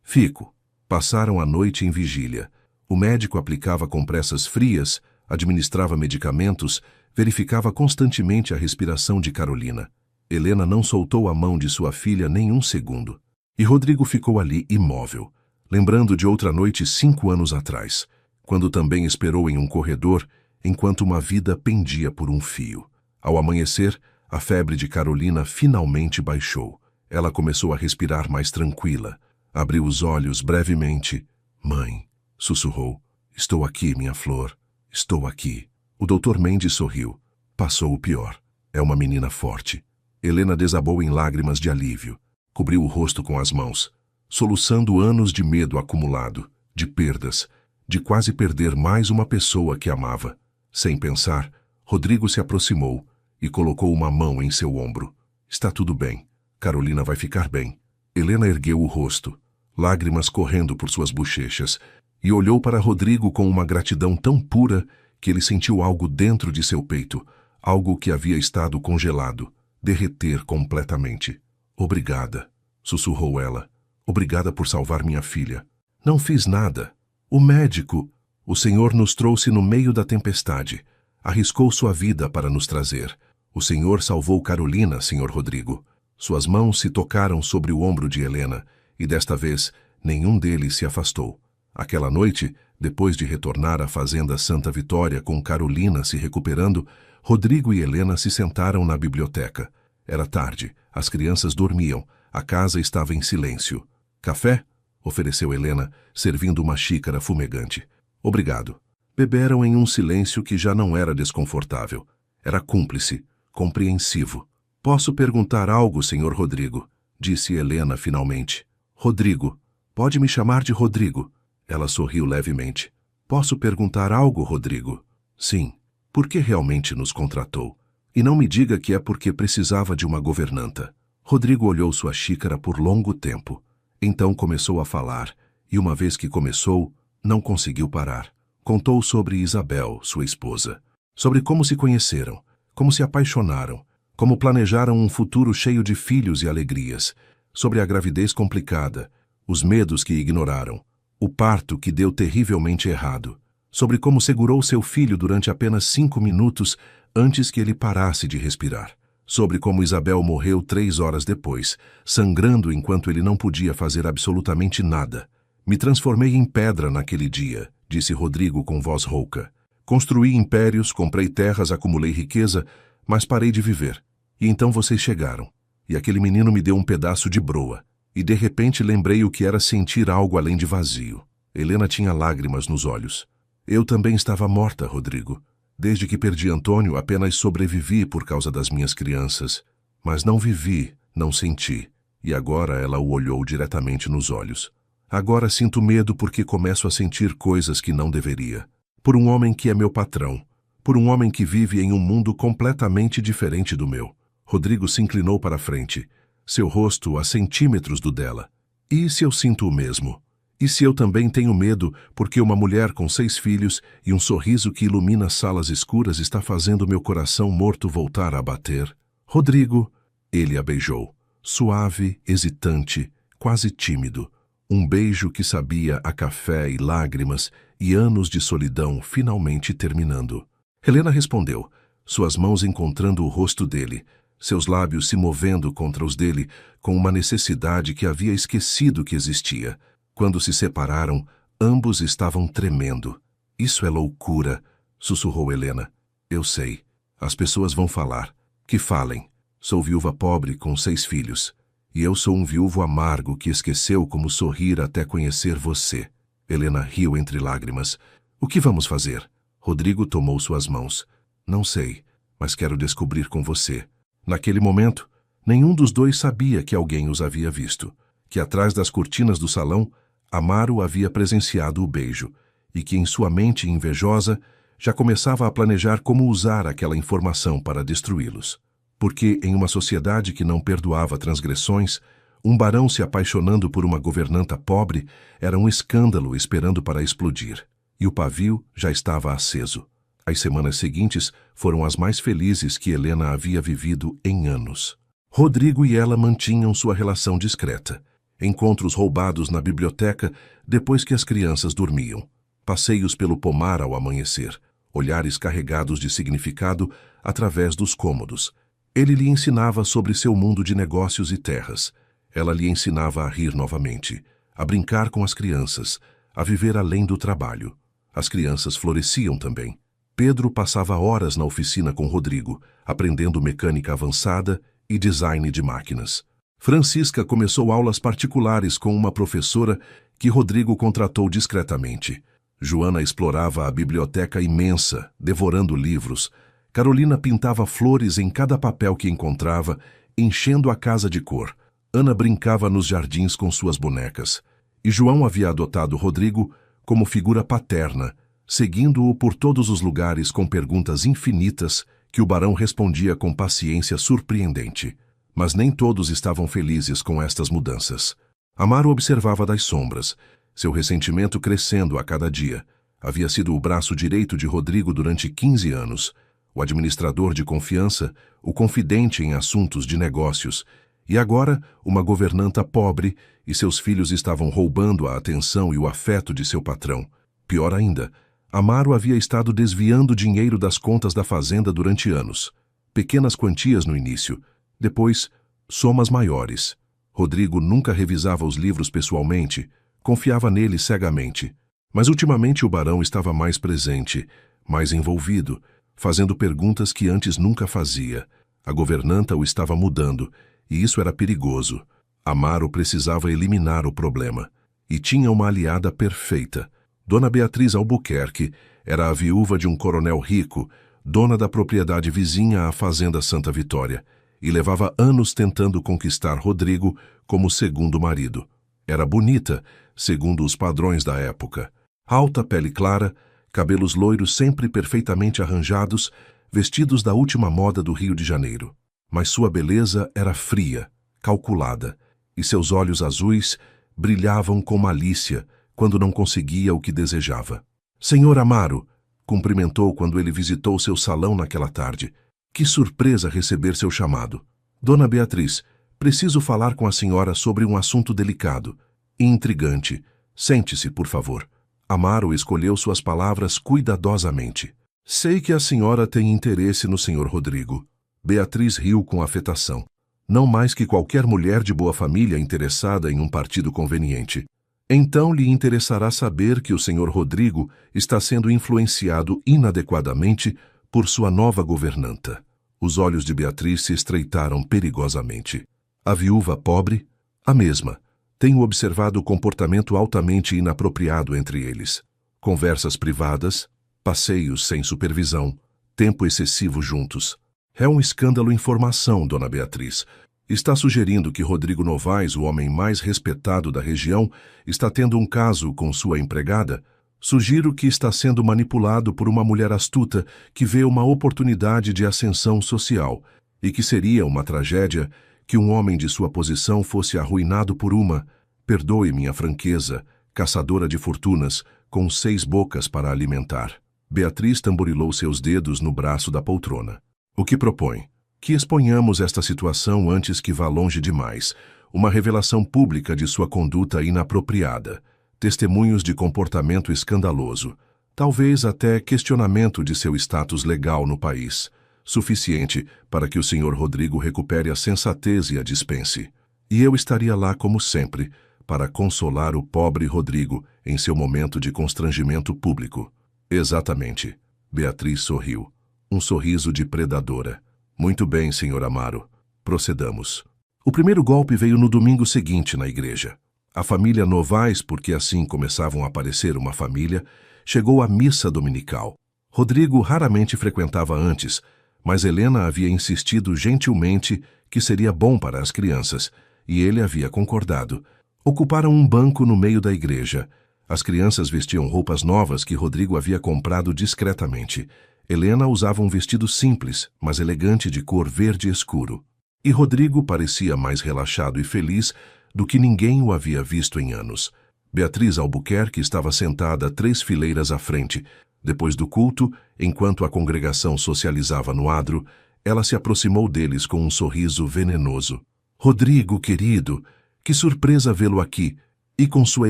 Speaker 1: Fico. Passaram a noite em vigília. O médico aplicava compressas frias, administrava medicamentos, verificava constantemente a respiração de Carolina. Helena não soltou a mão de sua filha nem um segundo. E Rodrigo ficou ali imóvel, lembrando de outra noite 5 anos atrás, quando também esperou em um corredor, enquanto uma vida pendia por um fio. Ao amanhecer, a febre de Carolina finalmente baixou. Ela começou a respirar mais tranquila. Abriu os olhos brevemente. Mãe, sussurrou. Estou aqui, minha flor. Estou aqui. O Dr. Mendes sorriu. Passou o pior. É uma menina forte. Helena desabou em lágrimas de alívio. Cobriu o rosto com as mãos, soluçando anos de medo acumulado, de perdas, de quase perder mais uma pessoa que amava. Sem pensar, Rodrigo se aproximou e colocou uma mão em seu ombro. Está tudo bem. Carolina vai ficar bem. Helena ergueu o rosto, lágrimas correndo por suas bochechas, e olhou para Rodrigo com uma gratidão tão pura que ele sentiu algo dentro de seu peito, algo que havia estado congelado, derreter completamente. Obrigada, sussurrou ela. Obrigada por salvar minha filha. Não fiz nada. O médico... O Senhor nos trouxe no meio da tempestade. Arriscou sua vida para nos trazer. O Senhor salvou Carolina, Sr. Rodrigo. Suas mãos se tocaram sobre o ombro de Helena, e desta vez nenhum deles se afastou. Aquela noite, depois de retornar à fazenda Santa Vitória com Carolina se recuperando, Rodrigo e Helena se sentaram na biblioteca. Era tarde, as crianças dormiam, a casa estava em silêncio. Café? Ofereceu Helena, servindo uma xícara fumegante. Obrigado. Beberam em um silêncio que já não era desconfortável. Era cúmplice, compreensivo. Posso perguntar algo, Sr. Rodrigo? Disse Helena finalmente. Rodrigo. Pode me chamar de Rodrigo. Ela sorriu levemente. Posso perguntar algo, Rodrigo? Sim. Por que realmente nos contratou? E não me diga que é porque precisava de uma governanta. Rodrigo olhou sua xícara por longo tempo. Então começou a falar, e uma vez que começou, não conseguiu parar. Contou sobre Isabel, sua esposa. Sobre como se conheceram, como se apaixonaram, como planejaram um futuro cheio de filhos e alegrias. Sobre a gravidez complicada, os medos que ignoraram, o parto que deu terrivelmente errado. Sobre como segurou seu filho durante apenas 5 minutos antes que ele parasse de respirar. Sobre como Isabel morreu 3 horas depois, sangrando enquanto ele não podia fazer absolutamente nada. Me transformei em pedra naquele dia, disse Rodrigo com voz rouca. Construí impérios, comprei terras, acumulei riqueza, mas parei de viver. E então vocês chegaram. E aquele menino me deu um pedaço de broa. E de repente lembrei o que era sentir algo além de vazio. Helena tinha lágrimas nos olhos. Eu também estava morta, Rodrigo. Desde que perdi Antônio, apenas sobrevivi por causa das minhas crianças. Mas não vivi, não senti. E agora ela o olhou diretamente nos olhos. Agora sinto medo porque começo a sentir coisas que não deveria. Por um homem que é meu patrão. Por um homem que vive em um mundo completamente diferente do meu. Rodrigo se inclinou para a frente, seu rosto a centímetros do dela. E se eu sinto o mesmo? E se eu também tenho medo porque uma mulher com 6 filhos e um sorriso que ilumina salas escuras está fazendo meu coração morto voltar a bater? Rodrigo, ele a beijou, suave, hesitante, quase tímido. Um beijo que sabia a café e lágrimas e anos de solidão finalmente terminando. Helena respondeu, suas mãos encontrando o rosto dele, seus lábios se movendo contra os dele com uma necessidade que havia esquecido que existia. Quando se separaram, ambos estavam tremendo. Isso é loucura, sussurrou Helena. Eu sei. As pessoas vão falar. Que falem. Sou viúva pobre com 6 filhos. E eu sou um viúvo amargo que esqueceu como sorrir até conhecer você. Helena riu entre lágrimas. O que vamos fazer? Rodrigo tomou suas mãos. Não sei, mas quero descobrir com você. Naquele momento, nenhum dos dois sabia que alguém os havia visto, que atrás das cortinas do salão, Amaro havia presenciado o beijo, e que em sua mente invejosa já começava a planejar como usar aquela informação para destruí-los. Porque, em uma sociedade que não perdoava transgressões, um barão se apaixonando por uma governanta pobre era um escândalo esperando para explodir, e o pavio já estava aceso. As semanas seguintes foram as mais felizes que Helena havia vivido em anos. Rodrigo e ela mantinham sua relação discreta. Encontros roubados na biblioteca depois que as crianças dormiam. Passeios pelo pomar ao amanhecer. Olhares carregados de significado através dos cômodos. Ele lhe ensinava sobre seu mundo de negócios e terras. Ela lhe ensinava a rir novamente, a brincar com as crianças, a viver além do trabalho. As crianças floresciam também. Pedro passava horas na oficina com Rodrigo, aprendendo mecânica avançada e design de máquinas. Francisca começou aulas particulares com uma professora que Rodrigo contratou discretamente. Joana explorava a biblioteca imensa, devorando livros. Carolina pintava flores em cada papel que encontrava, enchendo a casa de cor. Ana brincava nos jardins com suas bonecas. E João havia adotado Rodrigo como figura paterna, seguindo-o por todos os lugares com perguntas infinitas que o barão respondia com paciência surpreendente. Mas nem todos estavam felizes com estas mudanças. Amaro observava das sombras, seu ressentimento crescendo a cada dia. Havia sido o braço direito de Rodrigo durante 15 anos, o administrador de confiança, o confidente em assuntos de negócios, e agora uma governanta pobre e seus filhos estavam roubando a atenção e o afeto de seu patrão. Pior ainda, Amaro havia estado desviando dinheiro das contas da fazenda durante anos. Pequenas quantias no início, depois somas maiores. Rodrigo nunca revisava os livros pessoalmente, confiava nele cegamente. Mas ultimamente o barão estava mais presente, mais envolvido, fazendo perguntas que antes nunca fazia. A governanta o estava mudando, e isso era perigoso. Amaro precisava eliminar o problema. E tinha uma aliada perfeita. Dona Beatriz Albuquerque era a viúva de um coronel rico, dona da propriedade vizinha à Fazenda Santa Vitória, e levava anos tentando conquistar Rodrigo como segundo marido. Era bonita, segundo os padrões da época. Alta pele clara, cabelos loiros sempre perfeitamente arranjados, vestidos da última moda do Rio de Janeiro. Mas sua beleza era fria, calculada, e seus olhos azuis brilhavam com malícia quando não conseguia o que desejava. Senhor Amaro, cumprimentou quando ele visitou seu salão naquela tarde. Que surpresa receber seu chamado. Dona Beatriz, preciso falar com a senhora sobre um assunto delicado e intrigante. Sente-se, por favor. Amaro escolheu suas palavras cuidadosamente. Sei que a senhora tem interesse no senhor Rodrigo. Beatriz riu com afetação. Não mais que qualquer mulher de boa família interessada em um partido conveniente. Então lhe interessará saber que o senhor Rodrigo está sendo influenciado inadequadamente por sua nova governanta. Os olhos de Beatriz se estreitaram perigosamente. A viúva pobre? A mesma. Tenho observado o comportamento altamente inapropriado entre eles. Conversas privadas, passeios sem supervisão, tempo excessivo juntos. É um escândalo em formação, dona Beatriz. Está sugerindo que Rodrigo Novaes, o homem mais respeitado da região, está tendo um caso com sua empregada? Sugiro que está sendo manipulado por uma mulher astuta que vê uma oportunidade de ascensão social e que seria uma tragédia que um homem de sua posição fosse arruinado por uma, perdoe minha franqueza, caçadora de fortunas, com 6 bocas para alimentar. Beatriz tamborilou seus dedos no braço da poltrona. O que propõe? Que exponhamos esta situação antes que vá longe demais, uma revelação pública de sua conduta inapropriada, testemunhos de comportamento escandaloso, talvez até questionamento de seu status legal no país, suficiente para que o senhor Rodrigo recupere a sensatez e a dispense. E eu estaria lá como sempre, para consolar o pobre Rodrigo em seu momento de constrangimento público. Exatamente. Beatriz sorriu. Um sorriso de predadora. Muito bem, senhor Amaro. Procedamos. O primeiro golpe veio no domingo seguinte na igreja. A família Novaes, porque assim começavam a aparecer uma família, chegou à missa dominical. Rodrigo raramente frequentava antes, Mas Helena havia insistido gentilmente que seria bom para as crianças, e ele havia concordado. Ocuparam um banco no meio da igreja. As crianças vestiam roupas novas que Rodrigo havia comprado discretamente. Helena usava um vestido simples, mas elegante de cor verde escuro. E Rodrigo parecia mais relaxado e feliz do que ninguém o havia visto em anos. Beatriz Albuquerque estava sentada 3 fileiras à frente. Depois do culto, enquanto a congregação socializava no adro, ela se aproximou deles com um sorriso venenoso. Rodrigo, querido, que surpresa vê-lo aqui, e com sua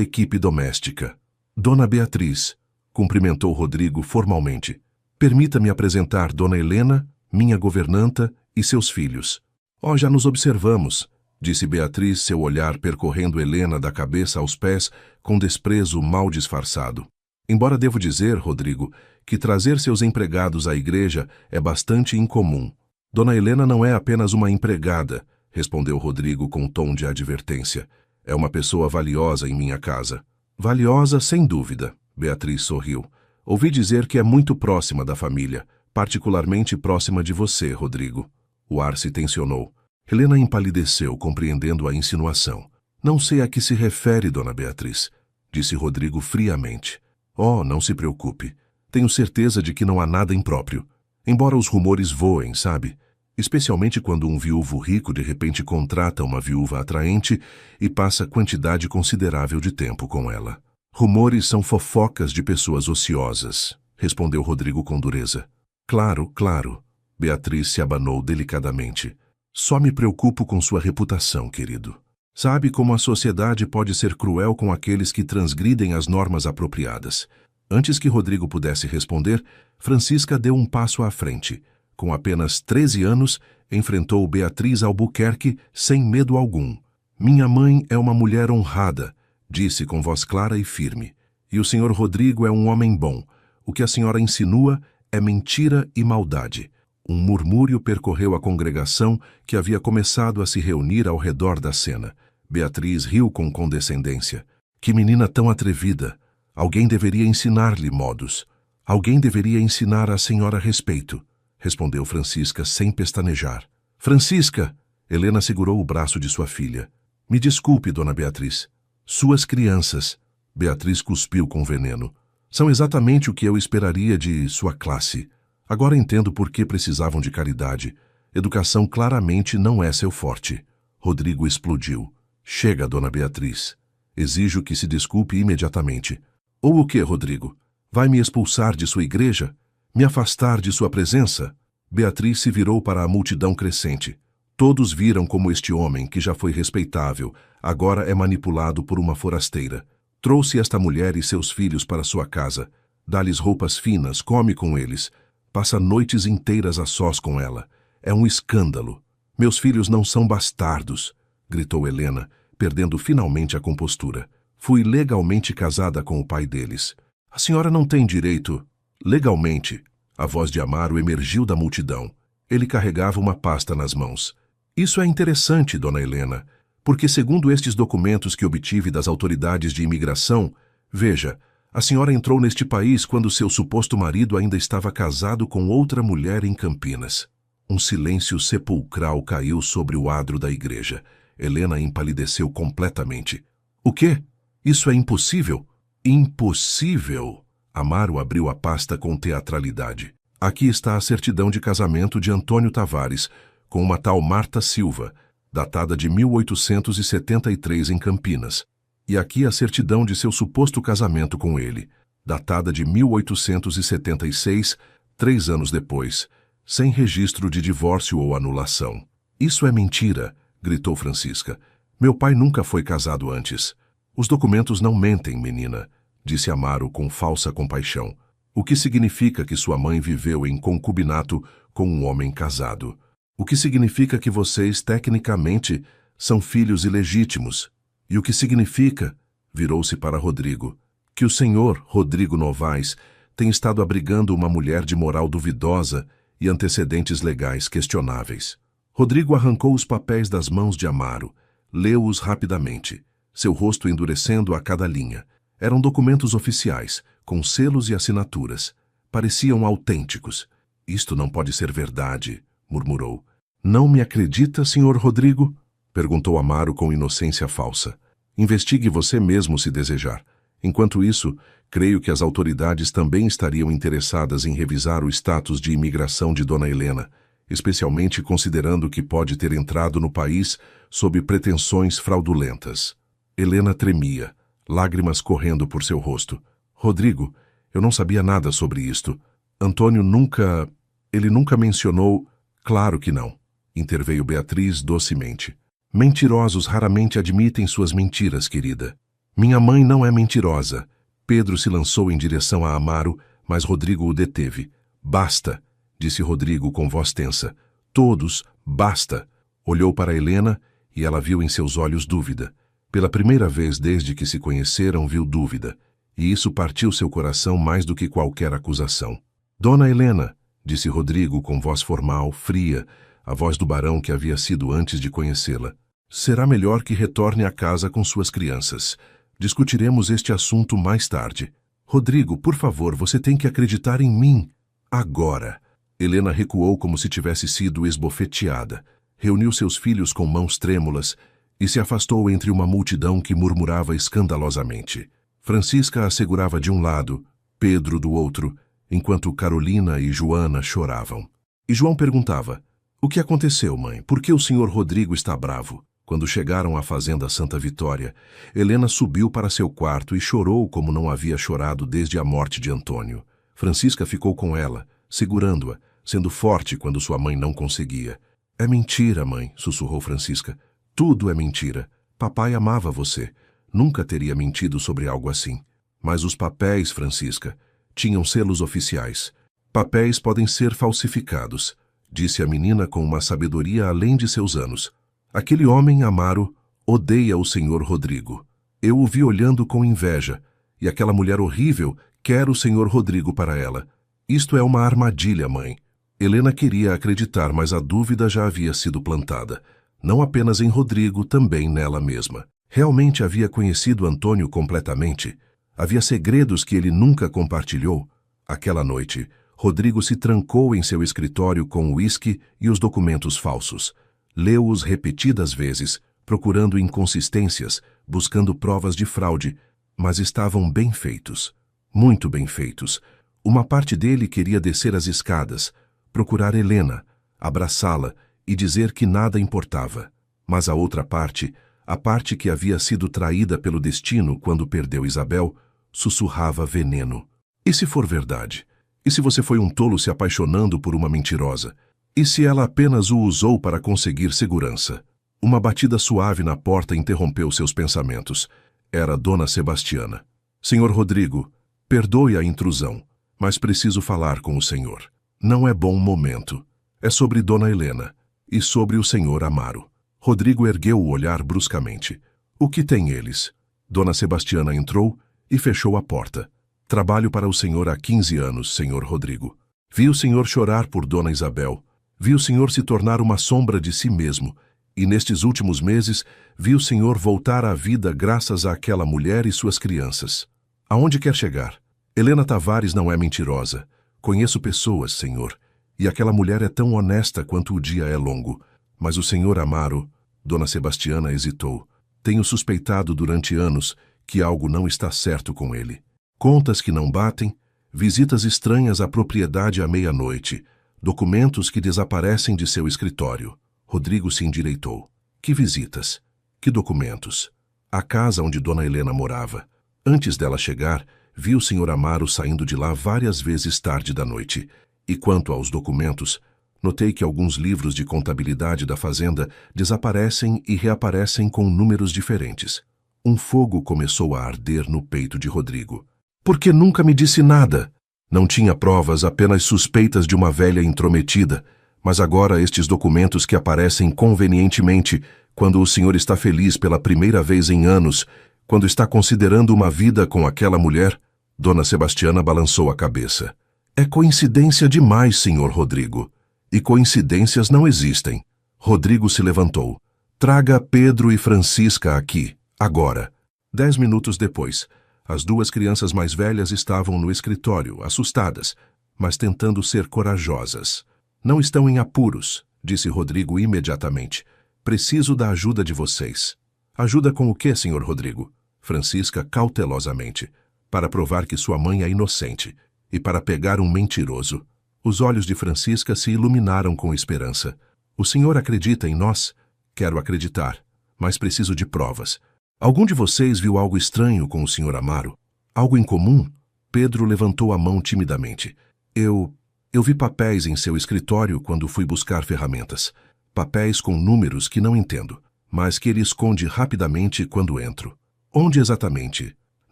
Speaker 1: equipe doméstica. Dona Beatriz, cumprimentou Rodrigo formalmente. Permita-me apresentar Dona Helena, minha governanta, e seus filhos. Oh, já nos observamos, disse Beatriz, seu olhar percorrendo Helena da cabeça aos pés com desprezo mal disfarçado. Embora devo dizer, Rodrigo, que trazer seus empregados à igreja é bastante incomum. Dona Helena não é apenas uma empregada, respondeu Rodrigo com tom de advertência. É uma pessoa valiosa em minha casa. Valiosa, sem dúvida, Beatriz sorriu. Ouvi dizer que é muito próxima da família, particularmente próxima de você, Rodrigo. O ar se tensionou. Helena empalideceu, compreendendo a insinuação. Não sei a que se refere, Dona Beatriz, disse Rodrigo friamente. Oh, não se preocupe. Tenho certeza de que não há nada impróprio. Embora os rumores voem, sabe? Especialmente quando um viúvo rico de repente contrata uma viúva atraente e passa quantidade considerável de tempo com ela. Rumores são fofocas de pessoas ociosas, respondeu Rodrigo com dureza. Claro, claro. Beatriz se abanou delicadamente. Só me preocupo com sua reputação, querido. Sabe como a sociedade pode ser cruel com aqueles que transgridem as normas apropriadas. Antes que Rodrigo pudesse responder, Francisca deu um passo à frente. Com apenas 13 anos, enfrentou Beatriz Albuquerque sem medo algum. Minha mãe é uma mulher honrada, disse com voz clara e firme. E o senhor Rodrigo é um homem bom. O que a senhora insinua é mentira e maldade. Um murmúrio percorreu a congregação que havia começado a se reunir ao redor da cena. Beatriz riu com condescendência. Que menina tão atrevida! Alguém deveria ensinar-lhe modos. Alguém deveria ensinar à senhora respeito, respondeu Francisca sem pestanejar. Francisca! Helena segurou o braço de sua filha. Me desculpe, Dona Beatriz. Suas crianças, Beatriz cuspiu com veneno, são exatamente o que eu esperaria de sua classe. Agora entendo por que precisavam de caridade. Educação claramente não é seu forte. Rodrigo explodiu. Chega, Dona Beatriz. Exijo que se desculpe imediatamente. Ou o que, Rodrigo? Vai me expulsar de sua igreja? Me afastar de sua presença? Beatriz se virou para a multidão crescente. Todos viram como este homem, que já foi respeitável, agora é manipulado por uma forasteira. Trouxe esta mulher e seus filhos para sua casa. Dá-lhes roupas finas, come com eles. Passa noites inteiras a sós com ela. É um escândalo. Meus filhos não são bastardos, gritou Helena, perdendo finalmente a compostura. Fui legalmente casada com o pai deles. A senhora não tem direito. Legalmente. A voz de Amaro emergiu da multidão. Ele carregava uma pasta nas mãos. Isso é interessante, Dona Helena, porque segundo estes documentos que obtive das autoridades de imigração, veja, a senhora entrou neste país quando seu suposto marido ainda estava casado com outra mulher em Campinas. Um silêncio sepulcral caiu sobre o adro da igreja. Helena empalideceu completamente. O quê? Isso é impossível? Impossível! Amaro abriu a pasta com teatralidade. Aqui está a certidão de casamento de Antônio Tavares com uma tal Marta Silva, datada de 1873 em Campinas. E aqui a certidão de seu suposto casamento com ele, datada de 1876, 3 anos depois, sem registro de divórcio ou anulação. Isso é mentira, gritou Francisca. Meu pai nunca foi casado antes. Os documentos não mentem, menina, disse Amaro com falsa compaixão. O que significa que sua mãe viveu em concubinato com um homem casado? O que significa que vocês, tecnicamente, são filhos ilegítimos? E o que significa, virou-se para Rodrigo, que o senhor, Rodrigo Novaes, tem estado abrigando uma mulher de moral duvidosa e antecedentes legais questionáveis. Rodrigo arrancou os papéis das mãos de Amaro, leu-os rapidamente, seu rosto endurecendo a cada linha. Eram documentos oficiais, com selos e assinaturas. Pareciam autênticos. Isto não pode ser verdade, murmurou. Não me acredita, Sr. Rodrigo? Perguntou Amaro com inocência falsa. Investigue você mesmo se desejar. Enquanto isso, creio que as autoridades também estariam interessadas em revisar o status de imigração de Dona Helena, especialmente considerando que pode ter entrado no país sob pretensões fraudulentas. Helena tremia, lágrimas correndo por seu rosto. Rodrigo, eu não sabia nada sobre isto. Antônio nunca... Ele nunca mencionou... Claro que não, interveio Beatriz docemente. Mentirosos raramente admitem suas mentiras, querida. Minha mãe não é mentirosa. Pedro se lançou em direção a Amaro, mas Rodrigo o deteve. Basta, disse Rodrigo com voz tensa. Todos, basta. Olhou para Helena e ela viu em seus olhos dúvida. Pela primeira vez desde que se conheceram, viu dúvida. E isso partiu seu coração mais do que qualquer acusação. Dona Helena, disse Rodrigo com voz formal, fria, a voz do barão que havia sido antes de conhecê-la. Será melhor que retorne à casa com suas crianças. Discutiremos este assunto mais tarde. Rodrigo, por favor, você tem que acreditar em mim. Agora. Helena recuou como se tivesse sido esbofeteada. Reuniu seus filhos com mãos trêmulas e se afastou entre uma multidão que murmurava escandalosamente. Francisca a segurava de um lado, Pedro do outro, enquanto Carolina e Joana choravam. E João perguntava, o que aconteceu, mãe? Por que o senhor Rodrigo está bravo? Quando chegaram à fazenda Santa Vitória, Helena subiu para seu quarto e chorou como não havia chorado desde a morte de Antônio. Francisca ficou com ela, segurando-a, sendo forte quando sua mãe não conseguia. É mentira, mãe, sussurrou Francisca. Tudo é mentira. Papai amava você. Nunca teria mentido sobre algo assim. Mas os papéis, Francisca, tinham selos oficiais. Papéis podem ser falsificados, disse a menina com uma sabedoria além de seus anos. Aquele homem, Amaro, odeia o senhor Rodrigo. Eu o vi olhando com inveja, e aquela mulher horrível quer o senhor Rodrigo para ela. Isto é uma armadilha, mãe. Helena queria acreditar, mas a dúvida já havia sido plantada. Não apenas em Rodrigo, também nela mesma. Realmente havia conhecido Antônio completamente? Havia segredos que ele nunca compartilhou? Aquela noite, Rodrigo se trancou em seu escritório com o uísque e os documentos falsos. Leu-os repetidas vezes, procurando inconsistências, buscando provas de fraude, mas estavam bem feitos. Muito bem feitos. Uma parte dele queria descer as escadas, procurar Helena, abraçá-la e dizer que nada importava. Mas a outra parte, a parte que havia sido traída pelo destino quando perdeu Isabel, sussurrava veneno. E se for verdade? E se você foi um tolo se apaixonando por uma mentirosa? E se ela apenas o usou para conseguir segurança? Uma batida suave na porta interrompeu seus pensamentos. Era Dona Sebastiana. Senhor Rodrigo, perdoe a intrusão, mas preciso falar com o senhor. Não é bom momento. É sobre Dona Helena e sobre o senhor Amaro. Rodrigo ergueu o olhar bruscamente. O que tem eles? Dona Sebastiana entrou e fechou a porta. Trabalho para o senhor há 15 anos, senhor Rodrigo. Vi o senhor chorar por Dona Isabel. Vi o senhor se tornar uma sombra de si mesmo. E nestes últimos meses, vi o senhor voltar à vida graças àquela mulher e suas crianças. Aonde quer chegar? Helena Tavares não é mentirosa. Conheço pessoas, senhor. E aquela mulher é tão honesta quanto o dia é longo. Mas o senhor Amaro... Dona Sebastiana hesitou. Tenho suspeitado durante anos que algo não está certo com ele. Contas que não batem, visitas estranhas à propriedade à meia-noite, documentos que desaparecem de seu escritório. Rodrigo se endireitou. Que visitas? Que documentos? A casa onde Dona Helena morava. Antes dela chegar, vi o senhor Amaro saindo de lá várias vezes tarde da noite. E quanto aos documentos, notei que alguns livros de contabilidade da fazenda desaparecem e reaparecem com números diferentes. Um fogo começou a arder no peito de Rodrigo. Por que nunca me disse nada? Não tinha provas, apenas suspeitas de uma velha intrometida. Mas agora estes documentos que aparecem convenientemente, quando o senhor está feliz pela primeira vez em anos, quando está considerando uma vida com aquela mulher? Dona Sebastiana balançou a cabeça. É coincidência demais, senhor Rodrigo. E coincidências não existem. Rodrigo se levantou. Traga Pedro e Francisca aqui, agora. 10 minutos depois, as duas crianças mais velhas estavam no escritório, assustadas. mas tentando ser corajosas. Não estão em apuros, disse Rodrigo imediatamente. Preciso da ajuda de vocês. Ajuda com o quê, senhor Rodrigo? Francisca cautelosamente. Para provar que sua mãe é inocente e para pegar um mentiroso. Os olhos de Francisca se iluminaram com esperança. O senhor acredita em nós? Quero acreditar, mas preciso de provas. Algum de vocês viu algo estranho com o senhor Amaro? Algo em comum? Pedro levantou a mão timidamente. Eu vi papéis em seu escritório quando fui buscar ferramentas. Papéis com números que não entendo, mas que ele esconde rapidamente quando entro. Onde exatamente?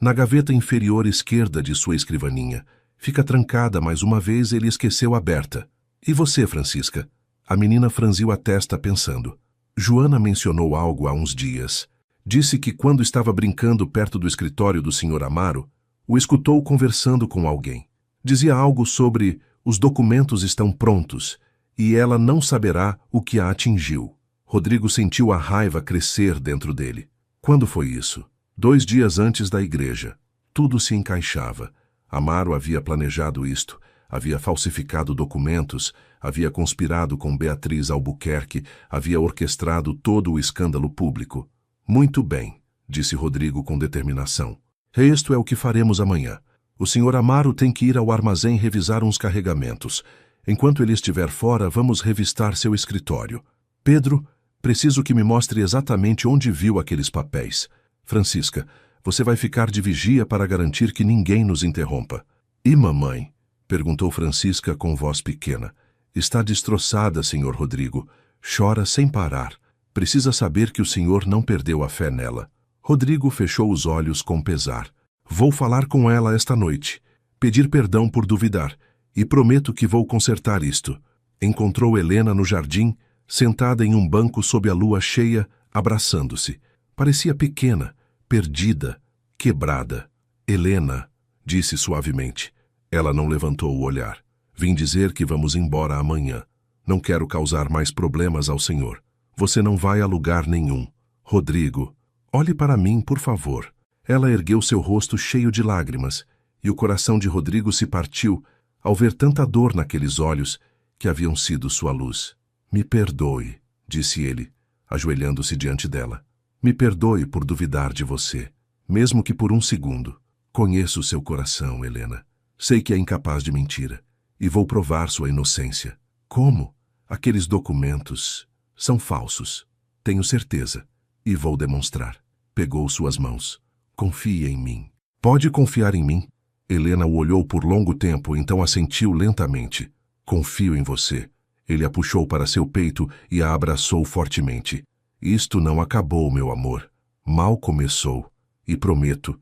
Speaker 1: Na gaveta inferior esquerda de sua escrivaninha. Fica trancada, mas uma vez ele esqueceu aberta. E você, Francisca? A menina franziu a testa pensando. Joana mencionou algo há uns dias. Disse que quando estava brincando perto do escritório do Sr. Amaro, o escutou conversando com alguém. Dizia algo sobre os documentos estão prontos e ela não saberá o que a atingiu. Rodrigo sentiu a raiva crescer dentro dele. Quando foi isso? 2 dias antes da igreja. Tudo se encaixava. Amaro havia planejado isto, havia falsificado documentos, havia conspirado com Beatriz Albuquerque, havia orquestrado todo o escândalo público. Muito bem, disse Rodrigo com determinação. Isto é o que faremos amanhã. O senhor Amaro tem que ir ao armazém revisar uns carregamentos. Enquanto ele estiver fora, vamos revistar seu escritório. Pedro, preciso que me mostre exatamente onde viu aqueles papéis. Francisca, você vai ficar de vigia para garantir que ninguém nos interrompa. E mamãe? Perguntou Francisca com voz pequena. Está destroçada, senhor Rodrigo. Chora sem parar. Precisa saber que o senhor não perdeu a fé nela. Rodrigo fechou os olhos com pesar. Vou falar com ela esta noite. Pedir perdão por duvidar. E prometo que vou consertar isto. Encontrou Helena no jardim, sentada em um banco sob a lua cheia, abraçando-se. Parecia pequena, perdida, quebrada. Helena, disse suavemente. Ela não levantou o olhar. Vim dizer que vamos embora amanhã. Não quero causar mais problemas ao senhor. Você não vai a lugar nenhum. Rodrigo, olhe para mim, por favor. Ela ergueu seu rosto cheio de lágrimas, e o coração de Rodrigo se partiu ao ver tanta dor naqueles olhos que haviam sido sua luz. Me perdoe, disse ele, ajoelhando-se diante dela. Me perdoe por duvidar de você, mesmo que por um segundo. Conheço seu coração, Helena. Sei que é incapaz de mentira, e vou provar sua inocência. Como? Aqueles documentos são falsos. Tenho certeza, e vou demonstrar. Pegou suas mãos. Confie em mim. Pode confiar em mim? Helena o olhou por longo tempo, então assentiu lentamente. Confio em você. Ele a puxou para seu peito e a abraçou fortemente. Isto não acabou, meu amor. Mal começou. E prometo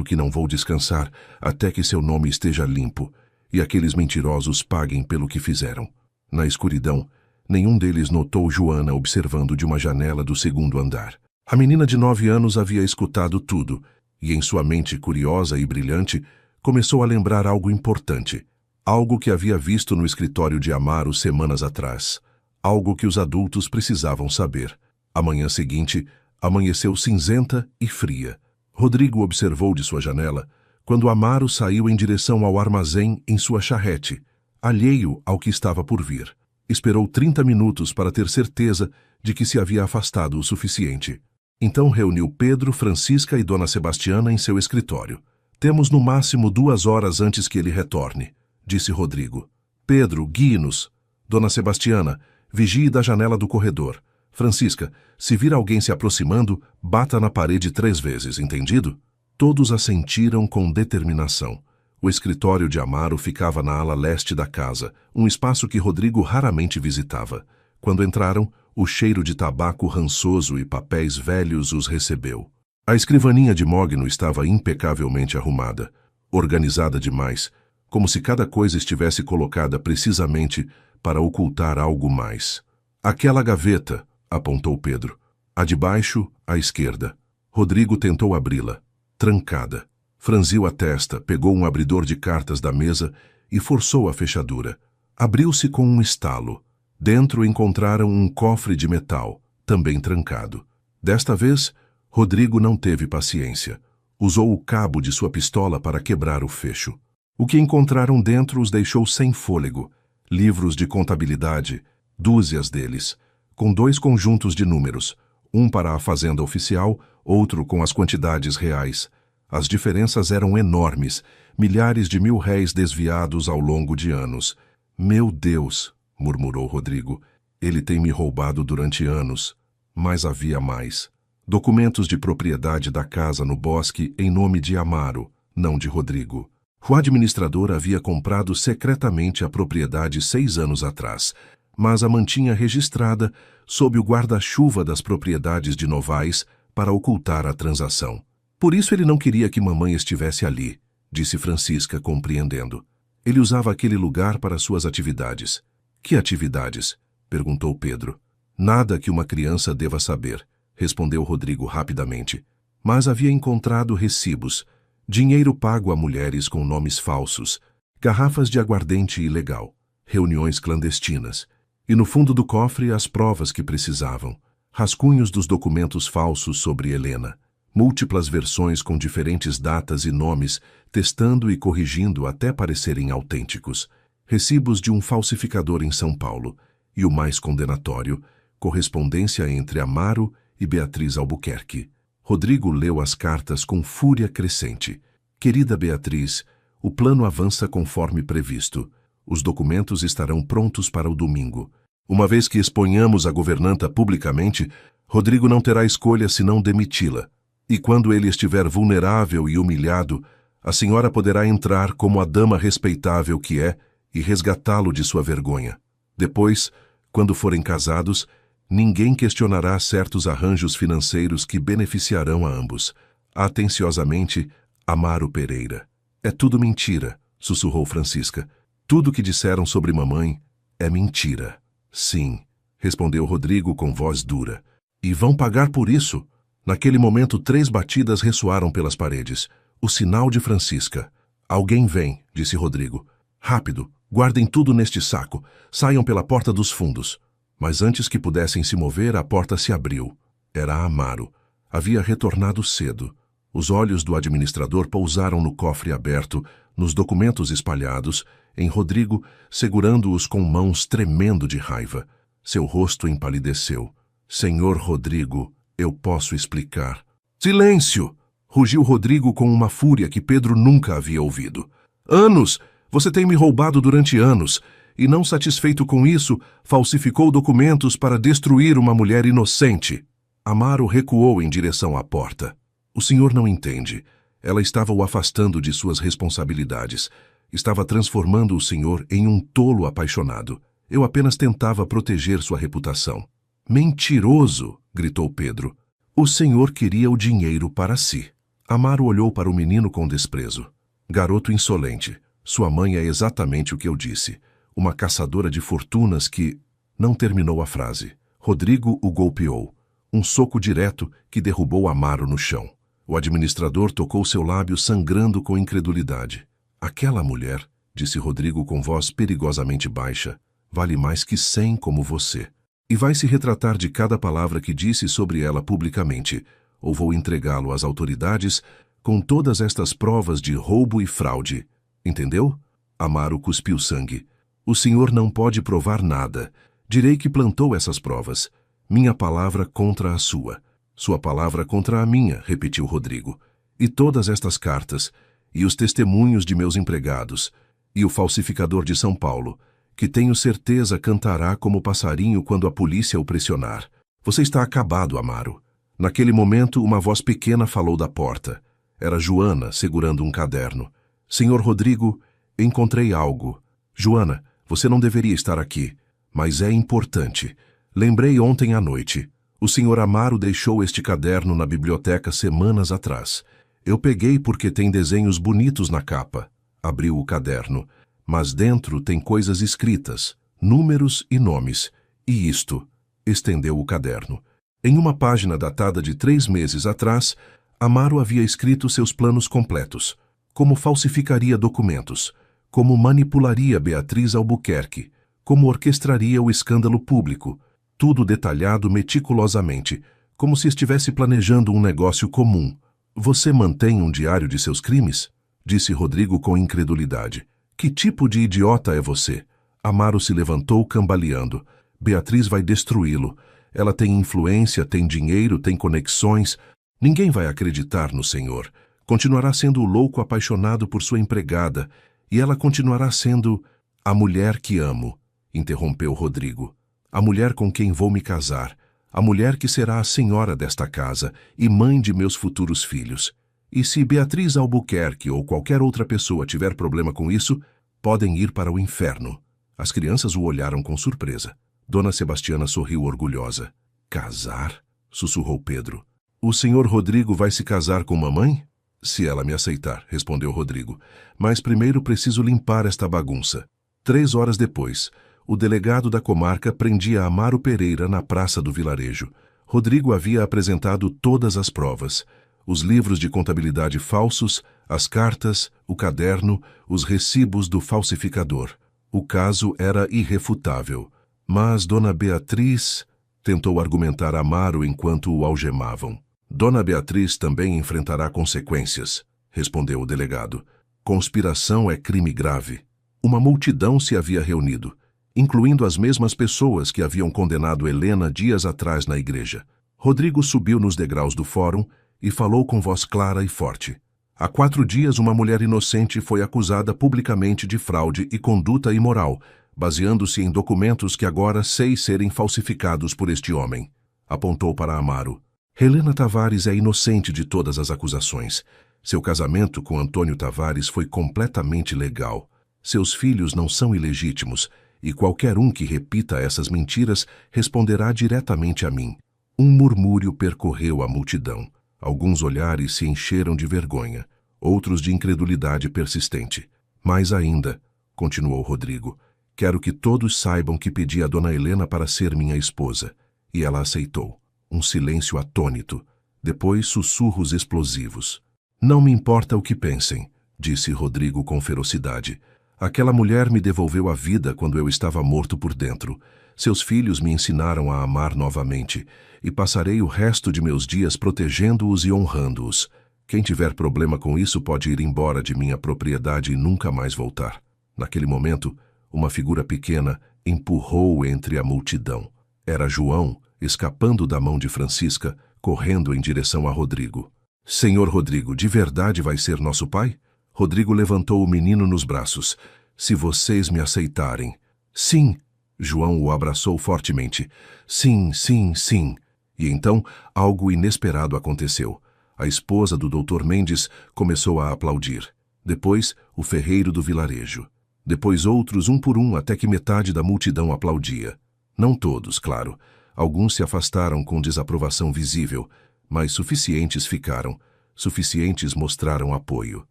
Speaker 1: que não vou descansar até que seu nome esteja limpo e aqueles mentirosos paguem pelo que fizeram. Na escuridão, nenhum deles notou Joana observando de uma janela do 2º andar. A menina de 9 anos havia escutado tudo e, em sua mente curiosa e brilhante, começou a lembrar algo importante. Algo que havia visto no escritório de Amaro semanas atrás. Algo que os adultos precisavam saber. A manhã seguinte, amanheceu cinzenta e fria. Rodrigo observou de sua janela quando Amaro saiu em direção ao armazém em sua charrete, alheio ao que estava por vir. Esperou 30 minutos para ter certeza de que se havia afastado o suficiente. Então reuniu Pedro, Francisca e Dona Sebastiana em seu escritório. Temos no máximo 2 horas antes que ele retorne, disse Rodrigo. Pedro, guie-nos. Dona Sebastiana, vigie da janela do corredor. Francisca, se vir alguém se aproximando, bata na parede 3 vezes, entendido? Todos assentiram com determinação. O escritório de Amaro ficava na ala leste da casa, um espaço que Rodrigo raramente visitava. Quando entraram, o cheiro de tabaco rançoso e papéis velhos os recebeu. A escrivaninha de Mogno estava impecavelmente arrumada, organizada demais, como se cada coisa estivesse colocada precisamente para ocultar algo mais. Aquela gaveta, apontou Pedro. A de baixo, à esquerda. Rodrigo tentou abri-la. Trancada. Franziu a testa, pegou um abridor de cartas da mesa e forçou a fechadura. Abriu-se com um estalo. Dentro encontraram um cofre de metal, também trancado. Desta vez, Rodrigo não teve paciência. Usou o cabo de sua pistola para quebrar o fecho. O que encontraram dentro os deixou sem fôlego. Livros de contabilidade, dúzias deles, com 2 conjuntos de números, um para a fazenda oficial, outro com as quantidades reais. As diferenças eram enormes, milhares de mil-réis desviados ao longo de anos. Meu Deus, murmurou Rodrigo, ele tem me roubado durante anos. Mas havia mais. Documentos de propriedade da casa no bosque em nome de Amaro, não de Rodrigo. O administrador havia comprado secretamente a propriedade 6 anos atrás, mas a mantinha registrada sob o guarda-chuva das propriedades de Novais para ocultar a transação. Por isso ele não queria que mamãe estivesse ali, disse Francisca, compreendendo. Ele usava aquele lugar para suas atividades. Que atividades? Perguntou Pedro. Nada que uma criança deva saber, respondeu Rodrigo rapidamente. Mas havia encontrado recibos, dinheiro pago a mulheres com nomes falsos, garrafas de aguardente ilegal, reuniões clandestinas, e no fundo do cofre as provas que precisavam, rascunhos dos documentos falsos sobre Helena, múltiplas versões com diferentes datas e nomes, testando e corrigindo até parecerem autênticos, recibos de um falsificador em São Paulo, e o mais condenatório, correspondência entre Amaro e Beatriz Albuquerque. Rodrigo leu as cartas com fúria crescente. Querida Beatriz, o plano avança conforme previsto. Os documentos estarão prontos para o domingo. Uma vez que exponhamos a governanta publicamente, Rodrigo não terá escolha senão demiti-la. E quando ele estiver vulnerável e humilhado, a senhora poderá entrar como a dama respeitável que é e resgatá-lo de sua vergonha. Depois, quando forem casados, ninguém questionará certos arranjos financeiros que beneficiarão a ambos. Atenciosamente, Amaro Pereira. É tudo mentira, sussurrou Francisca. Tudo que disseram sobre mamãe é mentira. Sim, respondeu Rodrigo com voz dura. E vão pagar por isso? Naquele momento 3 batidas ressoaram pelas paredes. O sinal de Francisca. Alguém vem, disse Rodrigo. Rápido, guardem tudo neste saco. Saiam pela porta dos fundos. Mas antes que pudessem se mover, a porta se abriu. Era Amaro. Havia retornado cedo. Os olhos do administrador pousaram no cofre aberto, nos documentos espalhados, em Rodrigo, segurando-os com mãos tremendo de raiva. Seu rosto empalideceu. Senhor Rodrigo, eu posso explicar. Silêncio! Rugiu Rodrigo com uma fúria que Pedro nunca havia ouvido. Anos! Você tem me roubado durante anos. E não satisfeito com isso, falsificou documentos para destruir uma mulher inocente. Amaro recuou em direção à porta. O senhor não entende. Ela estava o afastando de suas responsabilidades. Estava transformando o senhor em um tolo apaixonado. Eu apenas tentava proteger sua reputação. Mentiroso! Gritou Pedro. O senhor queria o dinheiro para si. Amaro olhou para o menino com desprezo. Garoto insolente. Sua mãe é exatamente o que eu disse. Uma caçadora de fortunas que... Não terminou a frase. Rodrigo o golpeou. Um soco direto que derrubou Amaro no chão. O administrador tocou seu lábio sangrando com incredulidade. Aquela mulher, disse Rodrigo com voz perigosamente baixa, vale mais que 100 como você. E vai se retratar de cada palavra que disse sobre ela publicamente, ou vou entregá-lo às autoridades com todas estas provas de roubo e fraude. Entendeu? Amaro cuspiu sangue. O senhor não pode provar nada. Direi que plantou essas provas. Minha palavra contra a sua. Sua palavra contra a minha, repetiu Rodrigo. E todas estas cartas, e os testemunhos de meus empregados, e o falsificador de São Paulo, que tenho certeza cantará como passarinho quando a polícia o pressionar. Você está acabado, Amaro. Naquele momento, uma voz pequena falou da porta. Era Joana, segurando um caderno. Senhor Rodrigo, encontrei algo. Joana, você não deveria estar aqui, mas é importante. Lembrei ontem à noite. O senhor Amaro deixou este caderno na biblioteca semanas atrás. Eu peguei porque tem desenhos bonitos na capa. Abriu o caderno. Mas dentro tem coisas escritas, números e nomes. E isto. Estendeu o caderno. Em uma página datada de 3 meses atrás, Amaro havia escrito seus planos completos. Como falsificaria documentos. Como manipularia Beatriz Albuquerque, como orquestraria o escândalo público, tudo detalhado meticulosamente, como se estivesse planejando um negócio comum. Você mantém um diário de seus crimes? disse Rodrigo com incredulidade. Que tipo de idiota é você? Amaro se levantou cambaleando. Beatriz vai destruí-lo. Ela tem influência, tem dinheiro, tem conexões. Ninguém vai acreditar no Senhor. Continuará sendo o louco apaixonado por sua empregada. E ela continuará sendo a mulher que amo, interrompeu Rodrigo. A mulher com quem vou me casar. A mulher que será a senhora desta casa e mãe de meus futuros filhos. E se Beatriz Albuquerque ou qualquer outra pessoa tiver problema com isso, podem ir para o inferno. As crianças o olharam com surpresa. Dona Sebastiana sorriu orgulhosa. Casar? Sussurrou Pedro. O senhor Rodrigo vai se casar com mamãe? Se ela me aceitar, respondeu Rodrigo. Mas primeiro preciso limpar esta bagunça. 3 horas depois, o delegado da comarca prendia Amaro Pereira na praça do vilarejo. Rodrigo havia apresentado todas as provas. Os livros de contabilidade falsos, as cartas, o caderno, os recibos do falsificador. O caso era irrefutável. Mas Dona Beatriz tentou argumentar Amaro enquanto o algemavam. Dona Beatriz também enfrentará consequências, respondeu o delegado. Conspiração é crime grave. Uma multidão se havia reunido, incluindo as mesmas pessoas que haviam condenado Helena dias atrás na igreja. Rodrigo subiu nos degraus do fórum e falou com voz clara e forte. Há 4 dias uma mulher inocente foi acusada publicamente de fraude e conduta imoral, baseando-se em documentos que agora sei serem falsificados por este homem. Apontou para Amaro. Helena Tavares é inocente de todas as acusações. Seu casamento com Antônio Tavares foi completamente legal. Seus filhos não são ilegítimos, e qualquer um que repita essas mentiras responderá diretamente a mim. Um murmúrio percorreu a multidão. Alguns olhares se encheram de vergonha, outros de incredulidade persistente. Mais ainda, continuou Rodrigo, quero que todos saibam que pedi a dona Helena para ser minha esposa, e ela aceitou. Um silêncio atônito, depois sussurros explosivos. Não me importa o que pensem, disse Rodrigo com ferocidade. Aquela mulher me devolveu a vida quando eu estava morto por dentro. Seus filhos me ensinaram a amar novamente, e passarei o resto de meus dias protegendo-os e honrando-os. Quem tiver problema com isso pode ir embora de minha propriedade e nunca mais voltar. Naquele momento, uma figura pequena empurrou entre a multidão. Era João, escapando da mão de Francisca, correndo em direção a Rodrigo. Senhor Rodrigo, de verdade vai ser nosso pai? Rodrigo levantou o menino nos braços. Se vocês me aceitarem. Sim. João o abraçou fortemente. Sim, sim, sim. E então, algo inesperado aconteceu. A esposa do Dr. Mendes começou a aplaudir. Depois, o ferreiro do vilarejo. Depois outros, um por um, até que metade da multidão aplaudia. Não todos, claro. Alguns se afastaram com desaprovação visível, mas suficientes ficaram. Suficientes mostraram apoio.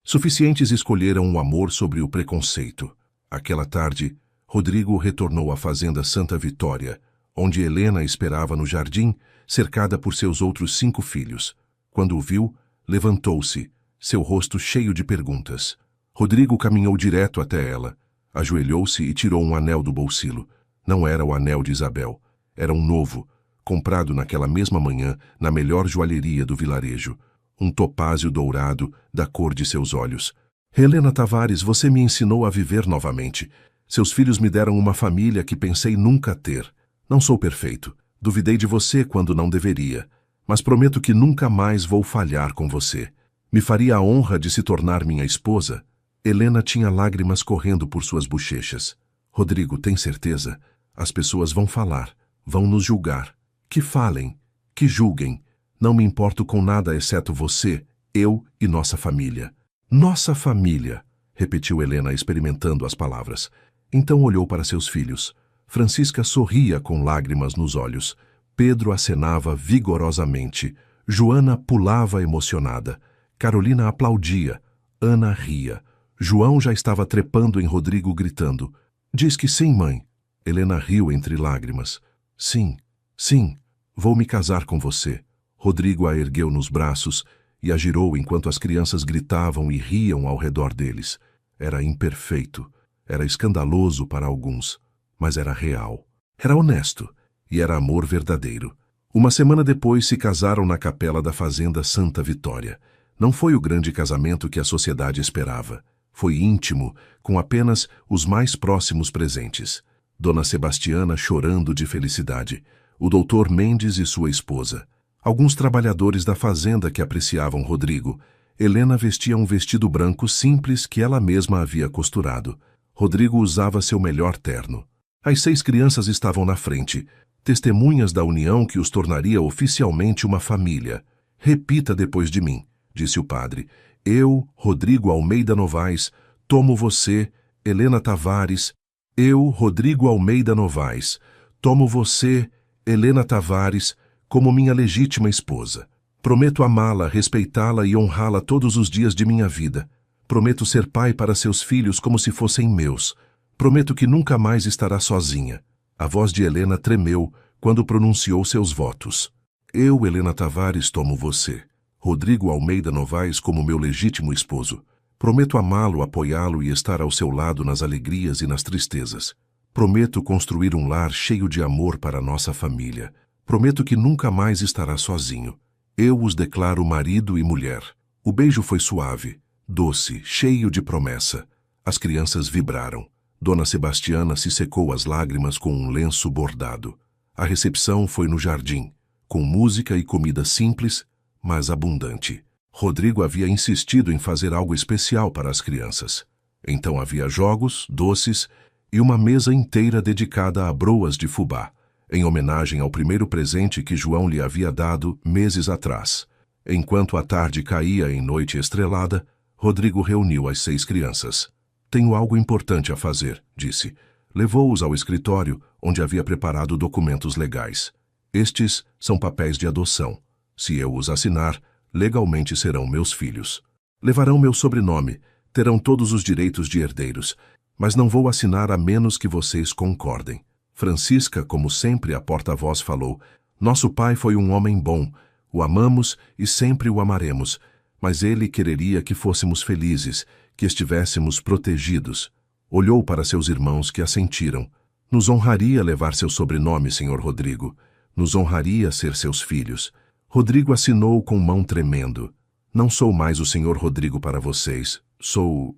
Speaker 1: Suficientes escolheram o amor sobre o preconceito. Aquela tarde, Rodrigo retornou à fazenda Santa Vitória, onde Helena esperava no jardim, cercada por seus outros 5 filhos. Quando o viu, levantou-se, seu rosto cheio de perguntas. Rodrigo caminhou direto até ela, ajoelhou-se e tirou um anel do bolsilo. Não era o anel de Isabel. Era um novo, comprado naquela mesma manhã na melhor joalheria do vilarejo. Um topázio dourado da cor de seus olhos. Helena Tavares, você me ensinou a viver novamente. Seus filhos me deram uma família que pensei nunca ter. Não sou perfeito. Duvidei de você quando não deveria. Mas prometo que nunca mais vou falhar com você. Me faria a honra de se tornar minha esposa? Helena tinha lágrimas correndo por suas bochechas. Rodrigo, tem certeza? As pessoas vão falar. Vão nos julgar. Que falem, que julguem. Não me importo com nada exceto você, eu e nossa família. Nossa família, repetiu Helena experimentando as palavras. Então olhou para seus filhos. Francisca sorria com lágrimas nos olhos. Pedro acenava vigorosamente. Joana pulava emocionada. Carolina aplaudia. Ana ria. João já estava trepando em Rodrigo gritando. Diz que sim, mãe. Helena riu entre lágrimas. Sim, sim, vou me casar com você. Rodrigo a ergueu nos braços e a girou enquanto as crianças gritavam e riam ao redor deles. Era imperfeito, era escandaloso para alguns, mas era real. Era honesto e era amor verdadeiro. Uma semana depois se casaram na capela da fazenda Santa Vitória. Não foi o grande casamento que a sociedade esperava. Foi íntimo, com apenas os mais próximos presentes. Dona Sebastiana chorando de felicidade, o doutor Mendes e sua esposa, alguns trabalhadores da fazenda que apreciavam Rodrigo. Helena vestia um vestido branco simples que ela mesma havia costurado. Rodrigo usava seu melhor terno. As 6 crianças estavam na frente, testemunhas da união que os tornaria oficialmente uma família. Repita depois de mim, disse o padre. Eu, Rodrigo Almeida Novaes, tomo você, Helena Tavares. Eu, Rodrigo Almeida Novaes, tomo você, Helena Tavares, como minha legítima esposa. Prometo amá-la, respeitá-la e honrá-la todos os dias de minha vida. Prometo ser pai para seus filhos como se fossem meus. Prometo que nunca mais estará sozinha. A voz de Helena tremeu quando pronunciou seus votos. Eu, Helena Tavares, tomo você, Rodrigo Almeida Novaes, como meu legítimo esposo. Prometo amá-lo, apoiá-lo e estar ao seu lado nas alegrias e nas tristezas. Prometo construir um lar cheio de amor para nossa família. Prometo que nunca mais estará sozinho. Eu os declaro marido e mulher. O beijo foi suave, doce, cheio de promessa. As crianças vibraram. Dona Sebastiana se secou as lágrimas com um lenço bordado. A recepção foi no jardim, com música e comida simples, mas abundante. Rodrigo havia insistido em fazer algo especial para as crianças. Então havia jogos, doces e uma mesa inteira dedicada a broas de fubá, em homenagem ao primeiro presente que João lhe havia dado meses atrás. Enquanto a tarde caía em noite estrelada, Rodrigo reuniu as 6 crianças. Tenho algo importante a fazer, disse. Levou-os ao escritório, onde havia preparado documentos legais. Estes são papéis de adoção. Se eu os assinar, legalmente serão meus filhos. Levarão meu sobrenome, terão todos os direitos de herdeiros, mas não vou assinar a menos que vocês concordem. Francisca, como sempre, a porta-voz falou. Nosso pai foi um homem bom, o amamos e sempre o amaremos, mas ele quereria que fôssemos felizes, que estivéssemos protegidos. Olhou para seus irmãos que assentiram. Nos honraria levar seu sobrenome, senhor Rodrigo. Nos honraria ser seus filhos. Rodrigo assinou com mão tremendo. Não sou mais o senhor Rodrigo para vocês. Sou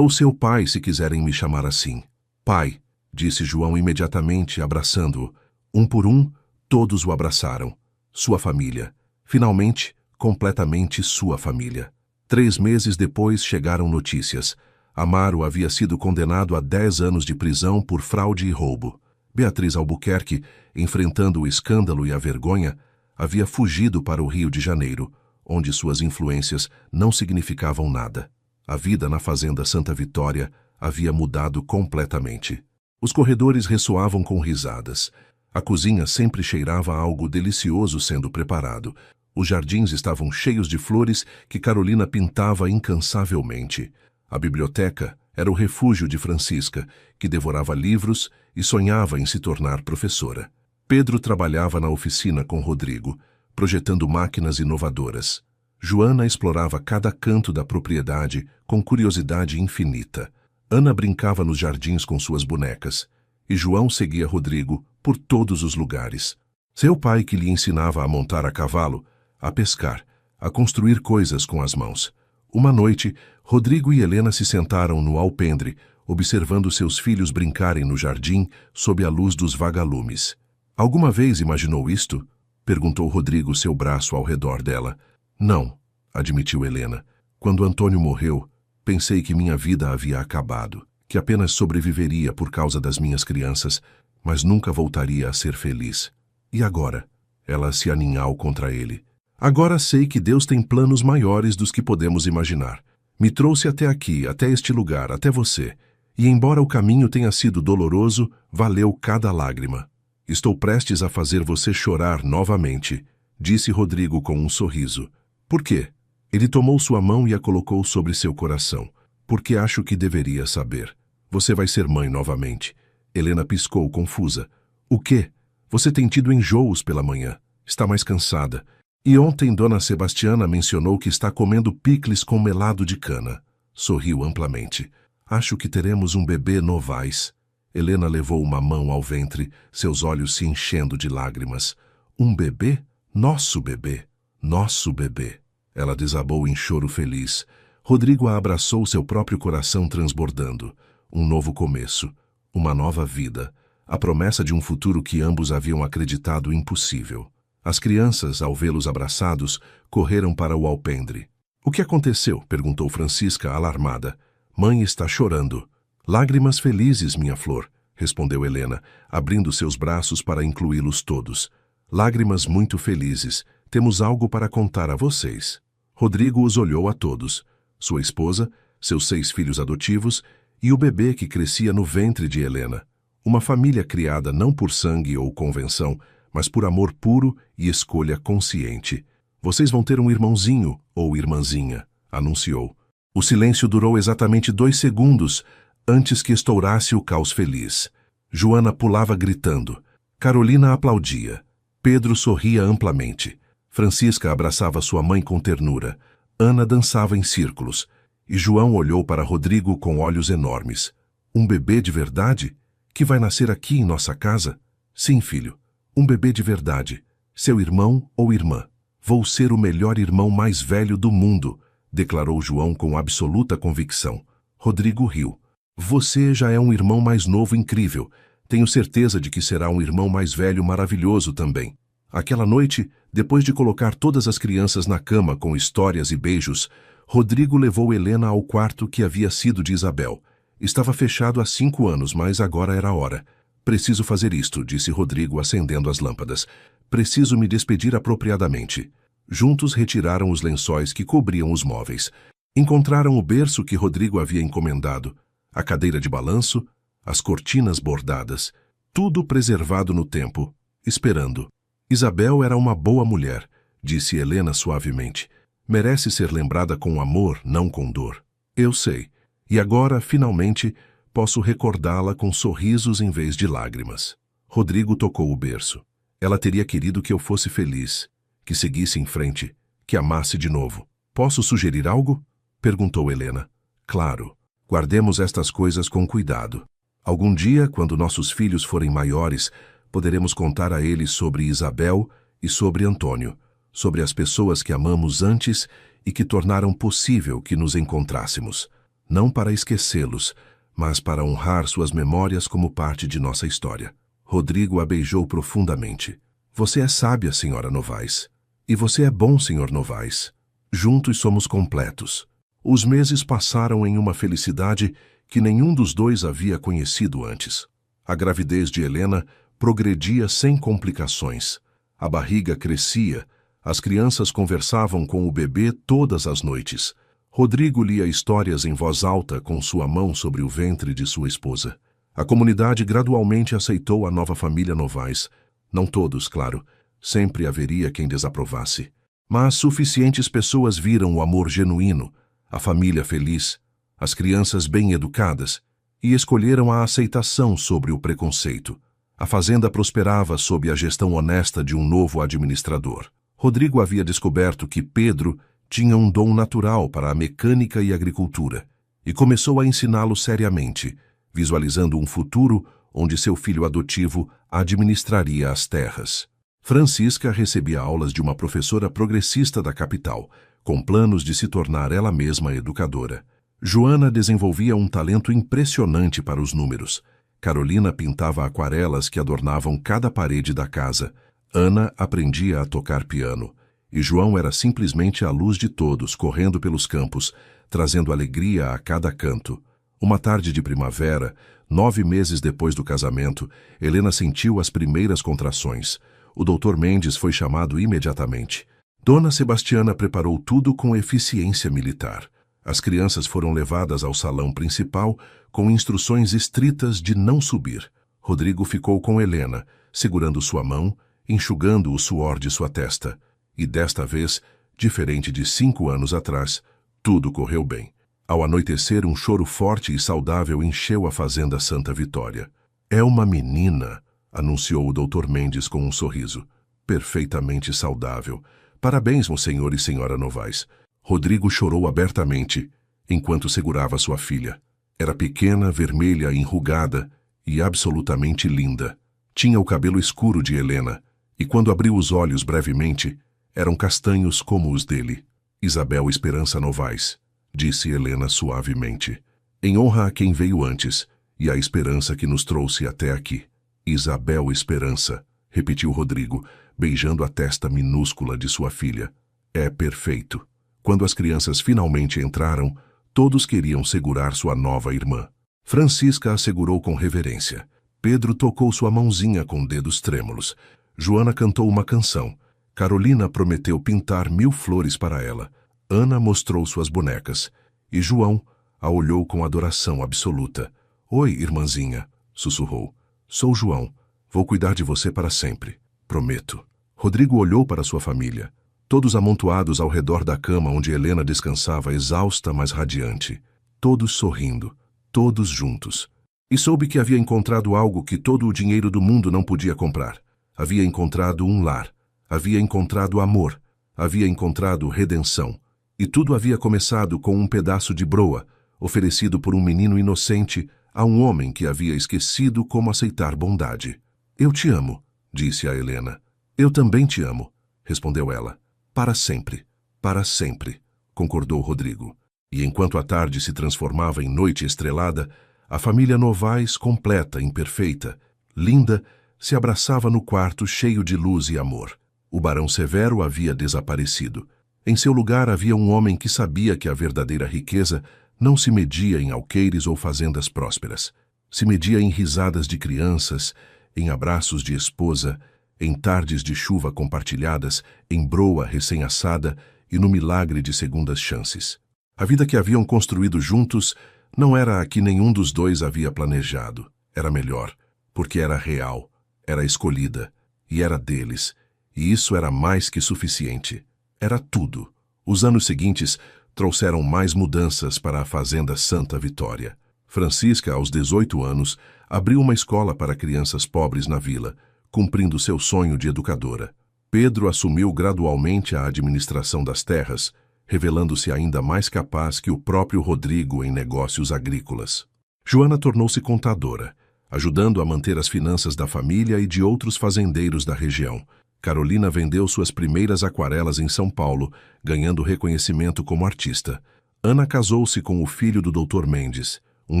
Speaker 1: seu pai, se quiserem me chamar assim. Pai, disse João imediatamente, abraçando-o. Um por um, todos o abraçaram. Sua família. Finalmente, completamente sua família. 3 meses depois chegaram notícias. Amaro havia sido condenado a 10 anos de prisão por fraude e roubo. Beatriz Albuquerque, enfrentando o escândalo e a vergonha, havia fugido para o Rio de Janeiro, onde suas influências não significavam nada. A vida na fazenda Santa Vitória havia mudado completamente. Os corredores ressoavam com risadas. A cozinha sempre cheirava a algo delicioso sendo preparado. Os jardins estavam cheios de flores que Carolina pintava incansavelmente. A biblioteca era o refúgio de Francisca, que devorava livros e sonhava em se tornar professora. Pedro trabalhava na oficina com Rodrigo, projetando máquinas inovadoras. Joana explorava cada canto da propriedade com curiosidade infinita. Ana brincava nos jardins com suas bonecas, e João seguia Rodrigo por todos os lugares. Seu pai, que lhe ensinava a montar a cavalo, a pescar, a construir coisas com as mãos. Uma noite, Rodrigo e Helena se sentaram no alpendre, observando seus filhos brincarem no jardim sob a luz dos vagalumes. Alguma vez imaginou isto? Perguntou Rodrigo, seu braço ao redor dela. Não, admitiu Helena. Quando Antônio morreu, pensei que minha vida havia acabado, que apenas sobreviveria por causa das minhas crianças, mas nunca voltaria a ser feliz. E agora? Ela se aninhou contra ele. Agora sei que Deus tem planos maiores dos que podemos imaginar. Me trouxe até aqui, até este lugar, até você. E embora o caminho tenha sido doloroso, valeu cada lágrima. Estou prestes a fazer você chorar novamente, disse Rodrigo com um sorriso. Por quê? Ele tomou sua mão e a colocou sobre seu coração. Porque acho que deveria saber. Você vai ser mãe novamente. Helena piscou, confusa. O quê? Você tem tido enjoos pela manhã. Está mais cansada. E ontem Dona Sebastiana mencionou que está comendo picles com melado de cana. Sorriu amplamente. Acho que teremos um bebê Novaes. Helena levou uma mão ao ventre, seus olhos se enchendo de lágrimas. Um bebê? Nosso bebê. Nosso bebê. Ela desabou em choro feliz. Rodrigo a abraçou, seu próprio coração transbordando. Um novo começo, uma nova vida, a promessa de um futuro que ambos haviam acreditado impossível. As crianças, ao vê-los abraçados, correram para o alpendre. "O que aconteceu?" perguntou Francisca, alarmada. "Mãe está chorando." "Lágrimas felizes, minha flor", respondeu Helena, abrindo seus braços para incluí-los todos. "Lágrimas muito felizes. Temos algo para contar a vocês." Rodrigo os olhou a todos. Sua esposa, seus 6 filhos adotivos e o bebê que crescia no ventre de Helena. Uma família criada não por sangue ou convenção, mas por amor puro e escolha consciente. "Vocês vão ter um irmãozinho ou irmãzinha", anunciou. O silêncio durou exatamente 2 segundos antes que estourasse o caos feliz. Joana pulava gritando. Carolina aplaudia. Pedro sorria amplamente. Francisca abraçava sua mãe com ternura. Ana dançava em círculos. E João olhou para Rodrigo com olhos enormes. "Um bebê de verdade? Que vai nascer aqui em nossa casa?" "Sim, filho. Um bebê de verdade. Seu irmão ou irmã. Vou ser o melhor irmão mais velho do mundo", declarou João com absoluta convicção. Rodrigo riu. "Você já é um irmão mais novo incrível. Tenho certeza de que será um irmão mais velho maravilhoso também." Aquela noite, depois de colocar todas as crianças na cama com histórias e beijos, Rodrigo levou Helena ao quarto que havia sido de Isabel. Estava fechado há 5 anos, mas agora era a hora. "Preciso fazer isto", disse Rodrigo, acendendo as lâmpadas. "Preciso me despedir apropriadamente." Juntos retiraram os lençóis que cobriam os móveis. Encontraram o berço que Rodrigo havia encomendado, a cadeira de balanço, as cortinas bordadas, tudo preservado no tempo, esperando. "Isabel era uma boa mulher", disse Helena suavemente. "Merece ser lembrada com amor, não com dor." "Eu sei. E agora, finalmente, posso recordá-la com sorrisos em vez de lágrimas." Rodrigo tocou o berço. "Ela teria querido que eu fosse feliz, que seguisse em frente, que amasse de novo." "Posso sugerir algo?" perguntou Helena. "Claro. Guardemos estas coisas com cuidado. Algum dia, quando nossos filhos forem maiores, poderemos contar a eles sobre Isabel e sobre Antônio, sobre as pessoas que amamos antes e que tornaram possível que nos encontrássemos. Não para esquecê-los, mas para honrar suas memórias como parte de nossa história." Rodrigo a beijou profundamente. "Você é sábia, senhora Novaes. E você é bom, senhor Novaes. Juntos somos completos." Os meses passaram em uma felicidade que nenhum dos dois havia conhecido antes. A gravidez de Helena progredia sem complicações. A barriga crescia, as crianças conversavam com o bebê todas as noites. Rodrigo lia histórias em voz alta com sua mão sobre o ventre de sua esposa. A comunidade gradualmente aceitou a nova família Novaes. Não todos, claro. Sempre haveria quem desaprovasse. Mas suficientes pessoas viram o amor genuíno, a família feliz, as crianças bem educadas, e escolheram a aceitação sobre o preconceito. A fazenda prosperava sob a gestão honesta de um novo administrador. Rodrigo havia descoberto que Pedro tinha um dom natural para a mecânica e agricultura, e começou a ensiná-lo seriamente, visualizando um futuro onde seu filho adotivo administraria as terras. Francisca recebia aulas de uma professora progressista da capital, com planos de se tornar ela mesma educadora. Joana desenvolvia um talento impressionante para os números. Carolina pintava aquarelas que adornavam cada parede da casa. Ana aprendia a tocar piano. E João era simplesmente a luz de todos, correndo pelos campos, trazendo alegria a cada canto. Uma tarde de primavera, 9 meses depois do casamento, Helena sentiu as primeiras contrações. O Dr. Mendes foi chamado imediatamente. Dona Sebastiana preparou tudo com eficiência militar. As crianças foram levadas ao salão principal com instruções estritas de não subir. Rodrigo ficou com Helena, segurando sua mão, enxugando o suor de sua testa. E desta vez, diferente de 5 anos atrás, tudo correu bem. Ao anoitecer, um choro forte e saudável encheu a fazenda Santa Vitória. "É uma menina", anunciou o Dr. Mendes com um sorriso. "Perfeitamente saudável. Parabéns, senhor e senhora Novaes." Rodrigo chorou abertamente, enquanto segurava sua filha. Era pequena, vermelha, enrugada e absolutamente linda. Tinha o cabelo escuro de Helena, e quando abriu os olhos brevemente, eram castanhos como os dele. Isabel Esperança Novaes, disse Helena suavemente. Em honra a quem veio antes, e a esperança que nos trouxe até aqui. Isabel Esperança, repetiu Rodrigo, beijando a testa minúscula de sua filha. É perfeito. Quando as crianças finalmente entraram, todos queriam segurar sua nova irmã. Francisca a segurou com reverência. Pedro tocou sua mãozinha com dedos trêmulos. Joana cantou uma canção. Carolina prometeu pintar 1000 flores para ela. Ana mostrou suas bonecas. E João a olhou com adoração absoluta. Oi, irmãzinha, sussurrou. Sou João. Vou cuidar de você para sempre. Prometo. Rodrigo olhou para sua família. Todos amontoados ao redor da cama onde Helena descansava exausta, mas radiante. Todos sorrindo. Todos juntos. E soube que havia encontrado algo que todo o dinheiro do mundo não podia comprar. Havia encontrado um lar. Havia encontrado amor. Havia encontrado redenção. E tudo havia começado com um pedaço de broa, oferecido por um menino inocente a um homem que havia esquecido como aceitar bondade. Eu te amo, disse a Helena. Eu também te amo, respondeu ela. Para sempre, concordou Rodrigo. E enquanto a tarde se transformava em noite estrelada, a família Novaes, completa, imperfeita, linda, se abraçava no quarto cheio de luz e amor. O barão Severo havia desaparecido. Em seu lugar havia um homem que sabia que a verdadeira riqueza não se media em alqueires ou fazendas prósperas. Se media em risadas de crianças, em abraços de esposa, em tardes de chuva compartilhadas, em broa recém-assada e no milagre de segundas chances. A vida que haviam construído juntos não era a que nenhum dos dois havia planejado. Era melhor, porque era real, era escolhida, e era deles, e isso era mais que suficiente. Era tudo. Os anos seguintes trouxeram mais mudanças para a Fazenda Santa Vitória. Francisca, aos 18 anos, abriu uma escola para crianças pobres na vila, cumprindo seu sonho de educadora. Pedro assumiu gradualmente a administração das terras, revelando-se ainda mais capaz que o próprio Rodrigo em negócios agrícolas. Joana tornou-se contadora, ajudando a manter as finanças da família e de outros fazendeiros da região. Carolina vendeu suas primeiras aquarelas em São Paulo, ganhando reconhecimento como artista. Ana casou-se com o filho do Dr. Mendes, um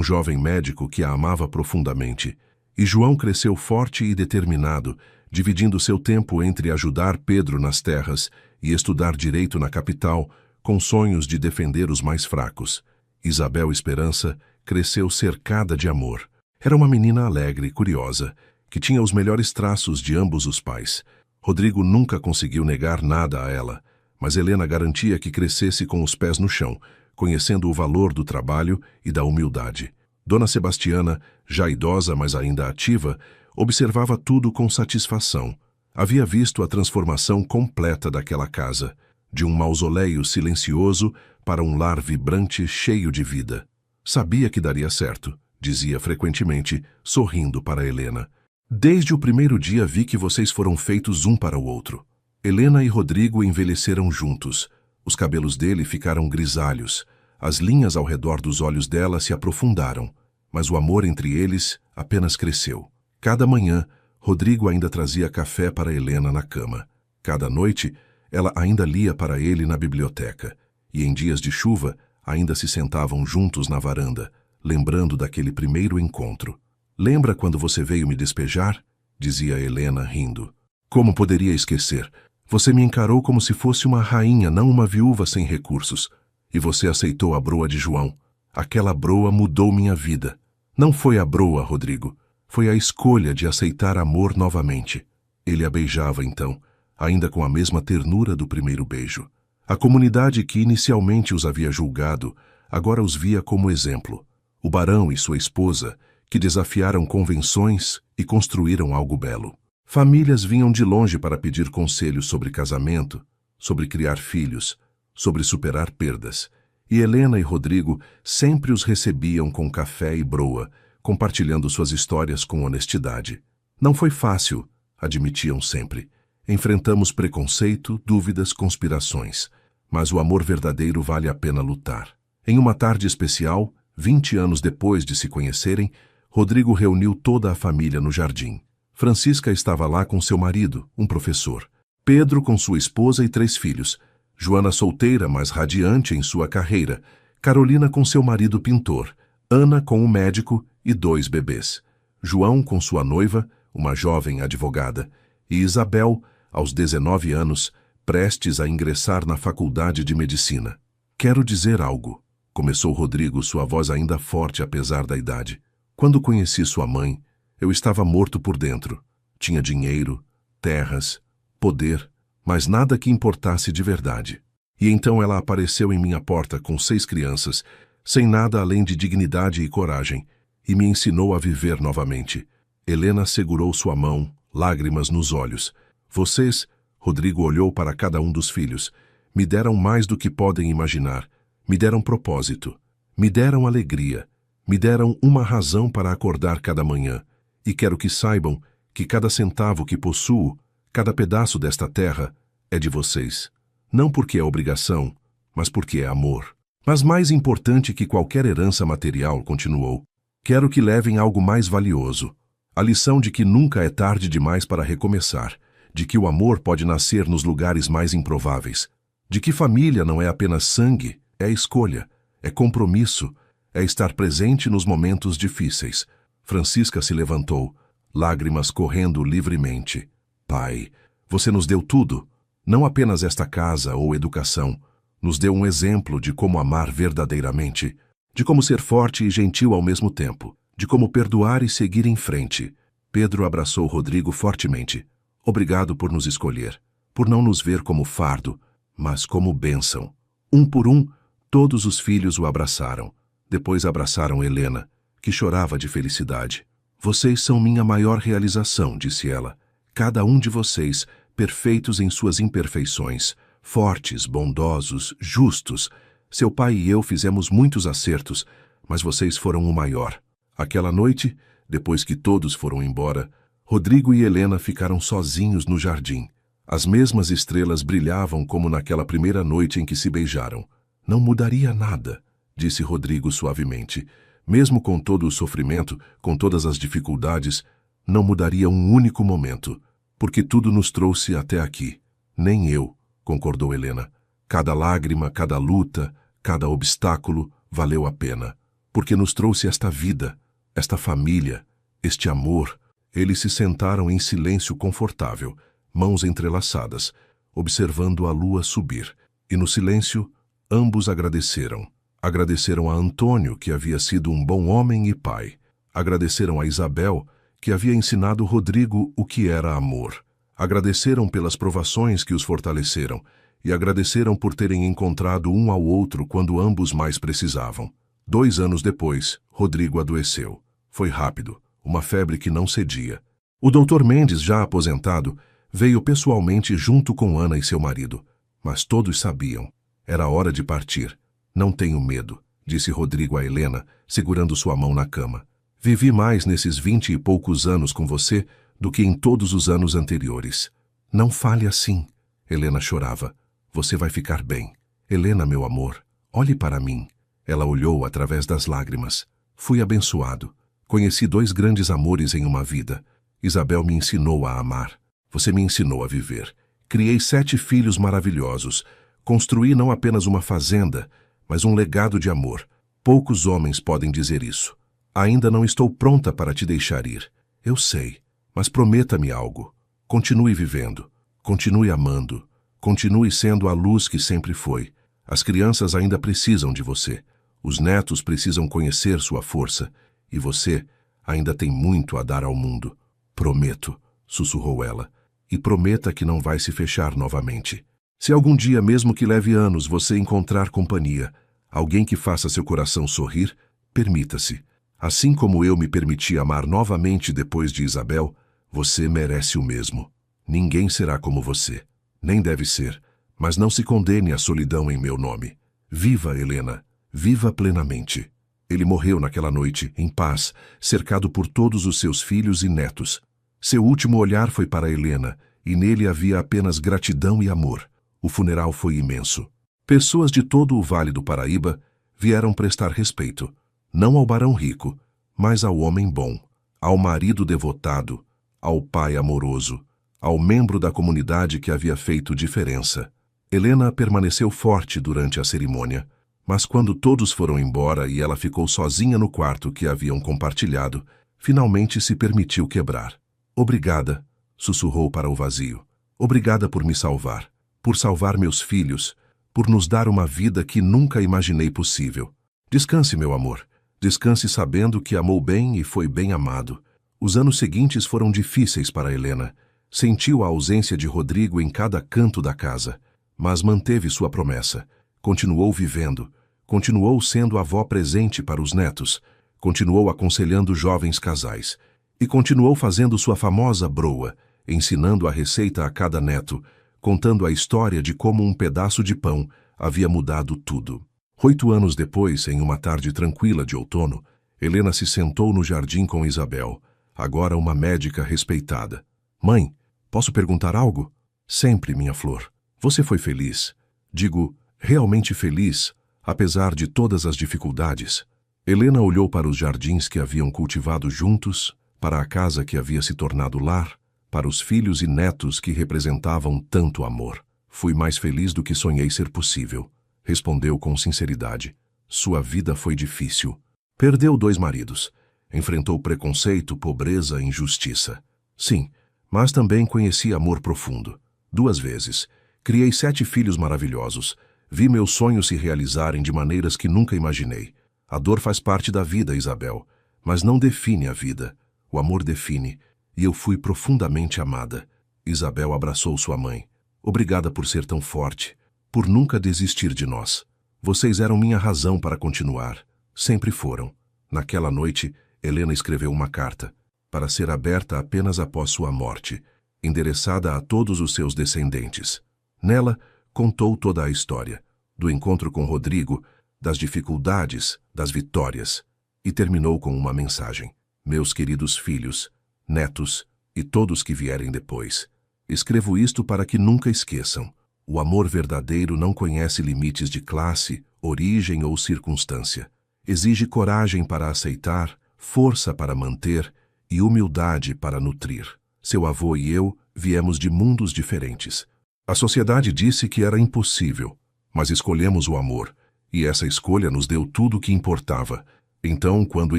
Speaker 1: jovem médico que a amava profundamente. E João cresceu forte e determinado, dividindo seu tempo entre ajudar Pedro nas terras e estudar direito na capital, com sonhos de defender os mais fracos. Isabel Esperança cresceu cercada de amor. Era uma menina alegre e curiosa, que tinha os melhores traços de ambos os pais. Rodrigo nunca conseguiu negar nada a ela, mas Helena garantia que crescesse com os pés no chão, conhecendo o valor do trabalho e da humildade. Dona Sebastiana, já idosa, mas ainda ativa, observava tudo com satisfação. Havia visto a transformação completa daquela casa, de um mausoléu silencioso para um lar vibrante cheio de vida. Sabia que daria certo, dizia frequentemente, sorrindo para Helena. Desde o primeiro dia vi que vocês foram feitos um para o outro. Helena e Rodrigo envelheceram juntos. Os cabelos dele ficaram grisalhos. As linhas ao redor dos olhos dela se aprofundaram. Mas o amor entre eles apenas cresceu. Cada manhã, Rodrigo ainda trazia café para Helena na cama. Cada noite, ela ainda lia para ele na biblioteca. E em dias de chuva, ainda se sentavam juntos na varanda, lembrando daquele primeiro encontro. Lembra quando você veio me despejar? Dizia Helena, rindo. Como poderia esquecer? Você me encarou como se fosse uma rainha, não uma viúva sem recursos. E você aceitou a broa de João. Aquela broa mudou minha vida. Não foi a broa, Rodrigo. Foi a escolha de aceitar amor novamente. Ele a beijava então, ainda com a mesma ternura do primeiro beijo. A comunidade que inicialmente os havia julgado, agora os via como exemplo. O barão e sua esposa, que desafiaram convenções e construíram algo belo. Famílias vinham de longe para pedir conselhos sobre casamento, sobre criar filhos, sobre superar perdas. E Helena e Rodrigo sempre os recebiam com café e broa, compartilhando suas histórias com honestidade. Não foi fácil, admitiam sempre. Enfrentamos preconceito, dúvidas, conspirações. Mas o amor verdadeiro vale a pena lutar. Em uma tarde especial, 20 anos depois de se conhecerem, Rodrigo reuniu toda a família no jardim. Francisca estava lá com seu marido, um professor. Pedro com sua esposa e 3 filhos. Joana solteira, mas radiante em sua carreira. Carolina com seu marido pintor. Ana com um médico e 2 bebês. João com sua noiva, uma jovem advogada. E Isabel, aos 19 anos, prestes a ingressar na faculdade de medicina. Quero dizer algo, começou Rodrigo, sua voz ainda forte apesar da idade. Quando conheci sua mãe, eu estava morto por dentro. Tinha dinheiro, terras, poder, mas nada que importasse de verdade. E então ela apareceu em minha porta com 6 crianças, sem nada além de dignidade e coragem, e me ensinou a viver novamente. Helena segurou sua mão, lágrimas nos olhos. Vocês, Rodrigo olhou para cada um dos filhos, me deram mais do que podem imaginar. Me deram propósito, me deram alegria, me deram uma razão para acordar cada manhã. E quero que saibam que cada centavo que possuo, cada pedaço desta terra, é de vocês. Não porque é obrigação, mas porque é amor. Mas mais importante que qualquer herança material, continuou, quero que levem algo mais valioso. A lição de que nunca é tarde demais para recomeçar, de que o amor pode nascer nos lugares mais improváveis, de que família não é apenas sangue, é escolha, é compromisso, é estar presente nos momentos difíceis. Francisca se levantou, lágrimas correndo livremente. Pai, você nos deu tudo, não apenas esta casa ou educação. Nos deu um exemplo de como amar verdadeiramente, de como ser forte e gentil ao mesmo tempo, de como perdoar e seguir em frente. Pedro abraçou Rodrigo fortemente. Obrigado por nos escolher, por não nos ver como fardo, mas como bênção. Um por um, todos os filhos o abraçaram. Depois abraçaram Helena, que chorava de felicidade. Vocês são minha maior realização, disse ela. Cada um de vocês, perfeitos em suas imperfeições, fortes, bondosos, justos. Seu pai e eu fizemos muitos acertos, mas vocês foram o maior. Aquela noite, depois que todos foram embora, Rodrigo e Helena ficaram sozinhos no jardim. As mesmas estrelas brilhavam como naquela primeira noite em que se beijaram. Não mudaria nada, disse Rodrigo suavemente. Mesmo com todo o sofrimento, com todas as dificuldades, não mudaria um único momento, porque tudo nos trouxe até aqui. Nem eu, concordou Helena. Cada lágrima, cada luta, cada obstáculo valeu a pena, porque nos trouxe esta vida, esta família, este amor. Eles se sentaram em silêncio confortável, mãos entrelaçadas, observando a lua subir. E no silêncio, ambos agradeceram. Agradeceram a Antônio, que havia sido um bom homem e pai. Agradeceram a Isabel, que havia ensinado Rodrigo o que era amor. Agradeceram pelas provações que os fortaleceram e agradeceram por terem encontrado um ao outro quando ambos mais precisavam. 2 anos depois, Rodrigo adoeceu. Foi rápido, uma febre que não cedia. O Dr. Mendes, já aposentado, veio pessoalmente junto com Ana e seu marido. Mas todos sabiam. Era hora de partir. Não tenho medo, disse Rodrigo a Helena, segurando sua mão na cama. Vivi mais nesses 20 e poucos anos com você do que em todos os anos anteriores. Não fale assim, Helena chorava. Você vai ficar bem. Helena, meu amor, olhe para mim. Ela olhou através das lágrimas. Fui abençoado. Conheci 2 grandes amores em uma vida. Isabel me ensinou a amar. Você me ensinou a viver. Criei 7 filhos maravilhosos. Construí não apenas uma fazenda, mas um legado de amor. Poucos homens podem dizer isso. Ainda não estou pronta para te deixar ir. Eu sei, mas prometa-me algo. Continue vivendo. Continue amando. Continue sendo a luz que sempre foi. As crianças ainda precisam de você. Os netos precisam conhecer sua força. E você ainda tem muito a dar ao mundo. Prometo, sussurrou ela. E prometa que não vai se fechar novamente. Se algum dia, mesmo que leve anos, você encontrar companhia, alguém que faça seu coração sorrir, permita-se. Assim como eu me permiti amar novamente depois de Isabel, você merece o mesmo. Ninguém será como você. Nem deve ser. Mas não se condene à solidão em meu nome. Viva, Helena. Viva plenamente. Ele morreu naquela noite, em paz, cercado por todos os seus filhos e netos. Seu último olhar foi para Helena, e nele havia apenas gratidão e amor. O funeral foi imenso. Pessoas de todo o Vale do Paraíba vieram prestar respeito, não ao barão rico, mas ao homem bom, ao marido devotado, ao pai amoroso, ao membro da comunidade que havia feito diferença. Helena permaneceu forte durante a cerimônia, mas quando todos foram embora e ela ficou sozinha no quarto que haviam compartilhado, finalmente se permitiu quebrar. Obrigada, sussurrou para o vazio. Obrigada por me salvar, por salvar meus filhos, por nos dar uma vida que nunca imaginei possível. Descanse, meu amor. Descanse sabendo que amou bem e foi bem amado. Os anos seguintes foram difíceis para Helena. Sentiu a ausência de Rodrigo em cada canto da casa, mas manteve sua promessa. Continuou vivendo, continuou sendo avó presente para os netos, continuou aconselhando jovens casais e continuou fazendo sua famosa broa, ensinando a receita a cada neto, contando a história de como um pedaço de pão havia mudado tudo. 8 anos depois, em uma tarde tranquila de outono, Helena se sentou no jardim com Isabel, agora uma médica respeitada. Mãe, posso perguntar algo? Sempre, minha flor. Você foi feliz? Digo, realmente feliz, apesar de todas as dificuldades? Helena olhou para os jardins que haviam cultivado juntos, para a casa que havia se tornado lar, para os filhos e netos que representavam tanto amor. Fui mais feliz do que sonhei ser possível, respondeu com sinceridade. Sua vida foi difícil. Perdeu 2 maridos. Enfrentou preconceito, pobreza e injustiça. Sim, mas também conheci amor profundo. 2 vezes. Criei 7 filhos maravilhosos. Vi meus sonhos se realizarem de maneiras que nunca imaginei. A dor faz parte da vida, Isabel, mas não define a vida. O amor define, e eu fui profundamente amada. Isabel abraçou sua mãe. Obrigada por ser tão forte, por nunca desistir de nós. Vocês eram minha razão para continuar. Sempre foram. Naquela noite, Helena escreveu uma carta, para ser aberta apenas após sua morte, endereçada a todos os seus descendentes. Nela, contou toda a história, do encontro com Rodrigo, das dificuldades, das vitórias, e terminou com uma mensagem. Meus queridos filhos, netos e todos que vierem depois, escrevo isto para que nunca esqueçam. O amor verdadeiro não conhece limites de classe, origem ou circunstância. Exige coragem para aceitar, força para manter e humildade para nutrir. Seu avô e eu viemos de mundos diferentes. A sociedade disse que era impossível, mas escolhemos o amor, e essa escolha nos deu tudo o que importava. Então, quando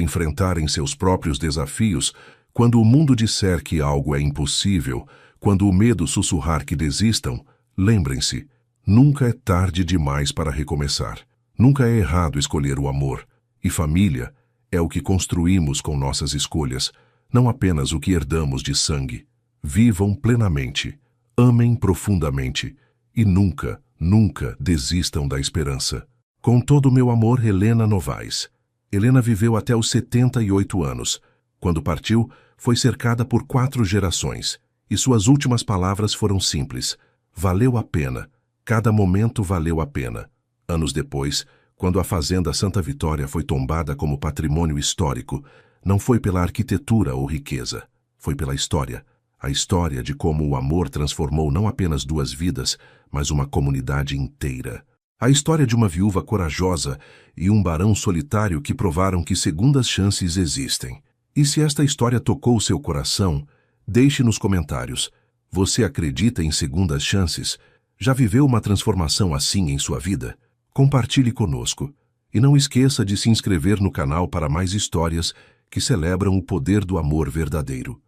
Speaker 1: enfrentarem seus próprios desafios, quando o mundo disser que algo é impossível, quando o medo sussurrar que desistam, lembrem-se, nunca é tarde demais para recomeçar. Nunca é errado escolher o amor. E família é o que construímos com nossas escolhas, não apenas o que herdamos de sangue. Vivam plenamente, amem profundamente e nunca, nunca desistam da esperança. Com todo o meu amor, Helena Novaes. Helena viveu até os 78 anos. Quando partiu, foi cercada por 4 gerações, e suas últimas palavras foram simples. Valeu a pena. Cada momento valeu a pena. Anos depois, quando a Fazenda Santa Vitória foi tombada como patrimônio histórico, não foi pela arquitetura ou riqueza, foi pela história. A história de como o amor transformou não apenas 2 vidas, mas uma comunidade inteira. A história de uma viúva corajosa e um barão solitário que provaram que segundas chances existem. E se esta história tocou seu coração, deixe nos comentários. Você acredita em segundas chances? Já viveu uma transformação assim em sua vida? Compartilhe conosco. E não esqueça de se inscrever no canal para mais histórias que celebram o poder do amor verdadeiro.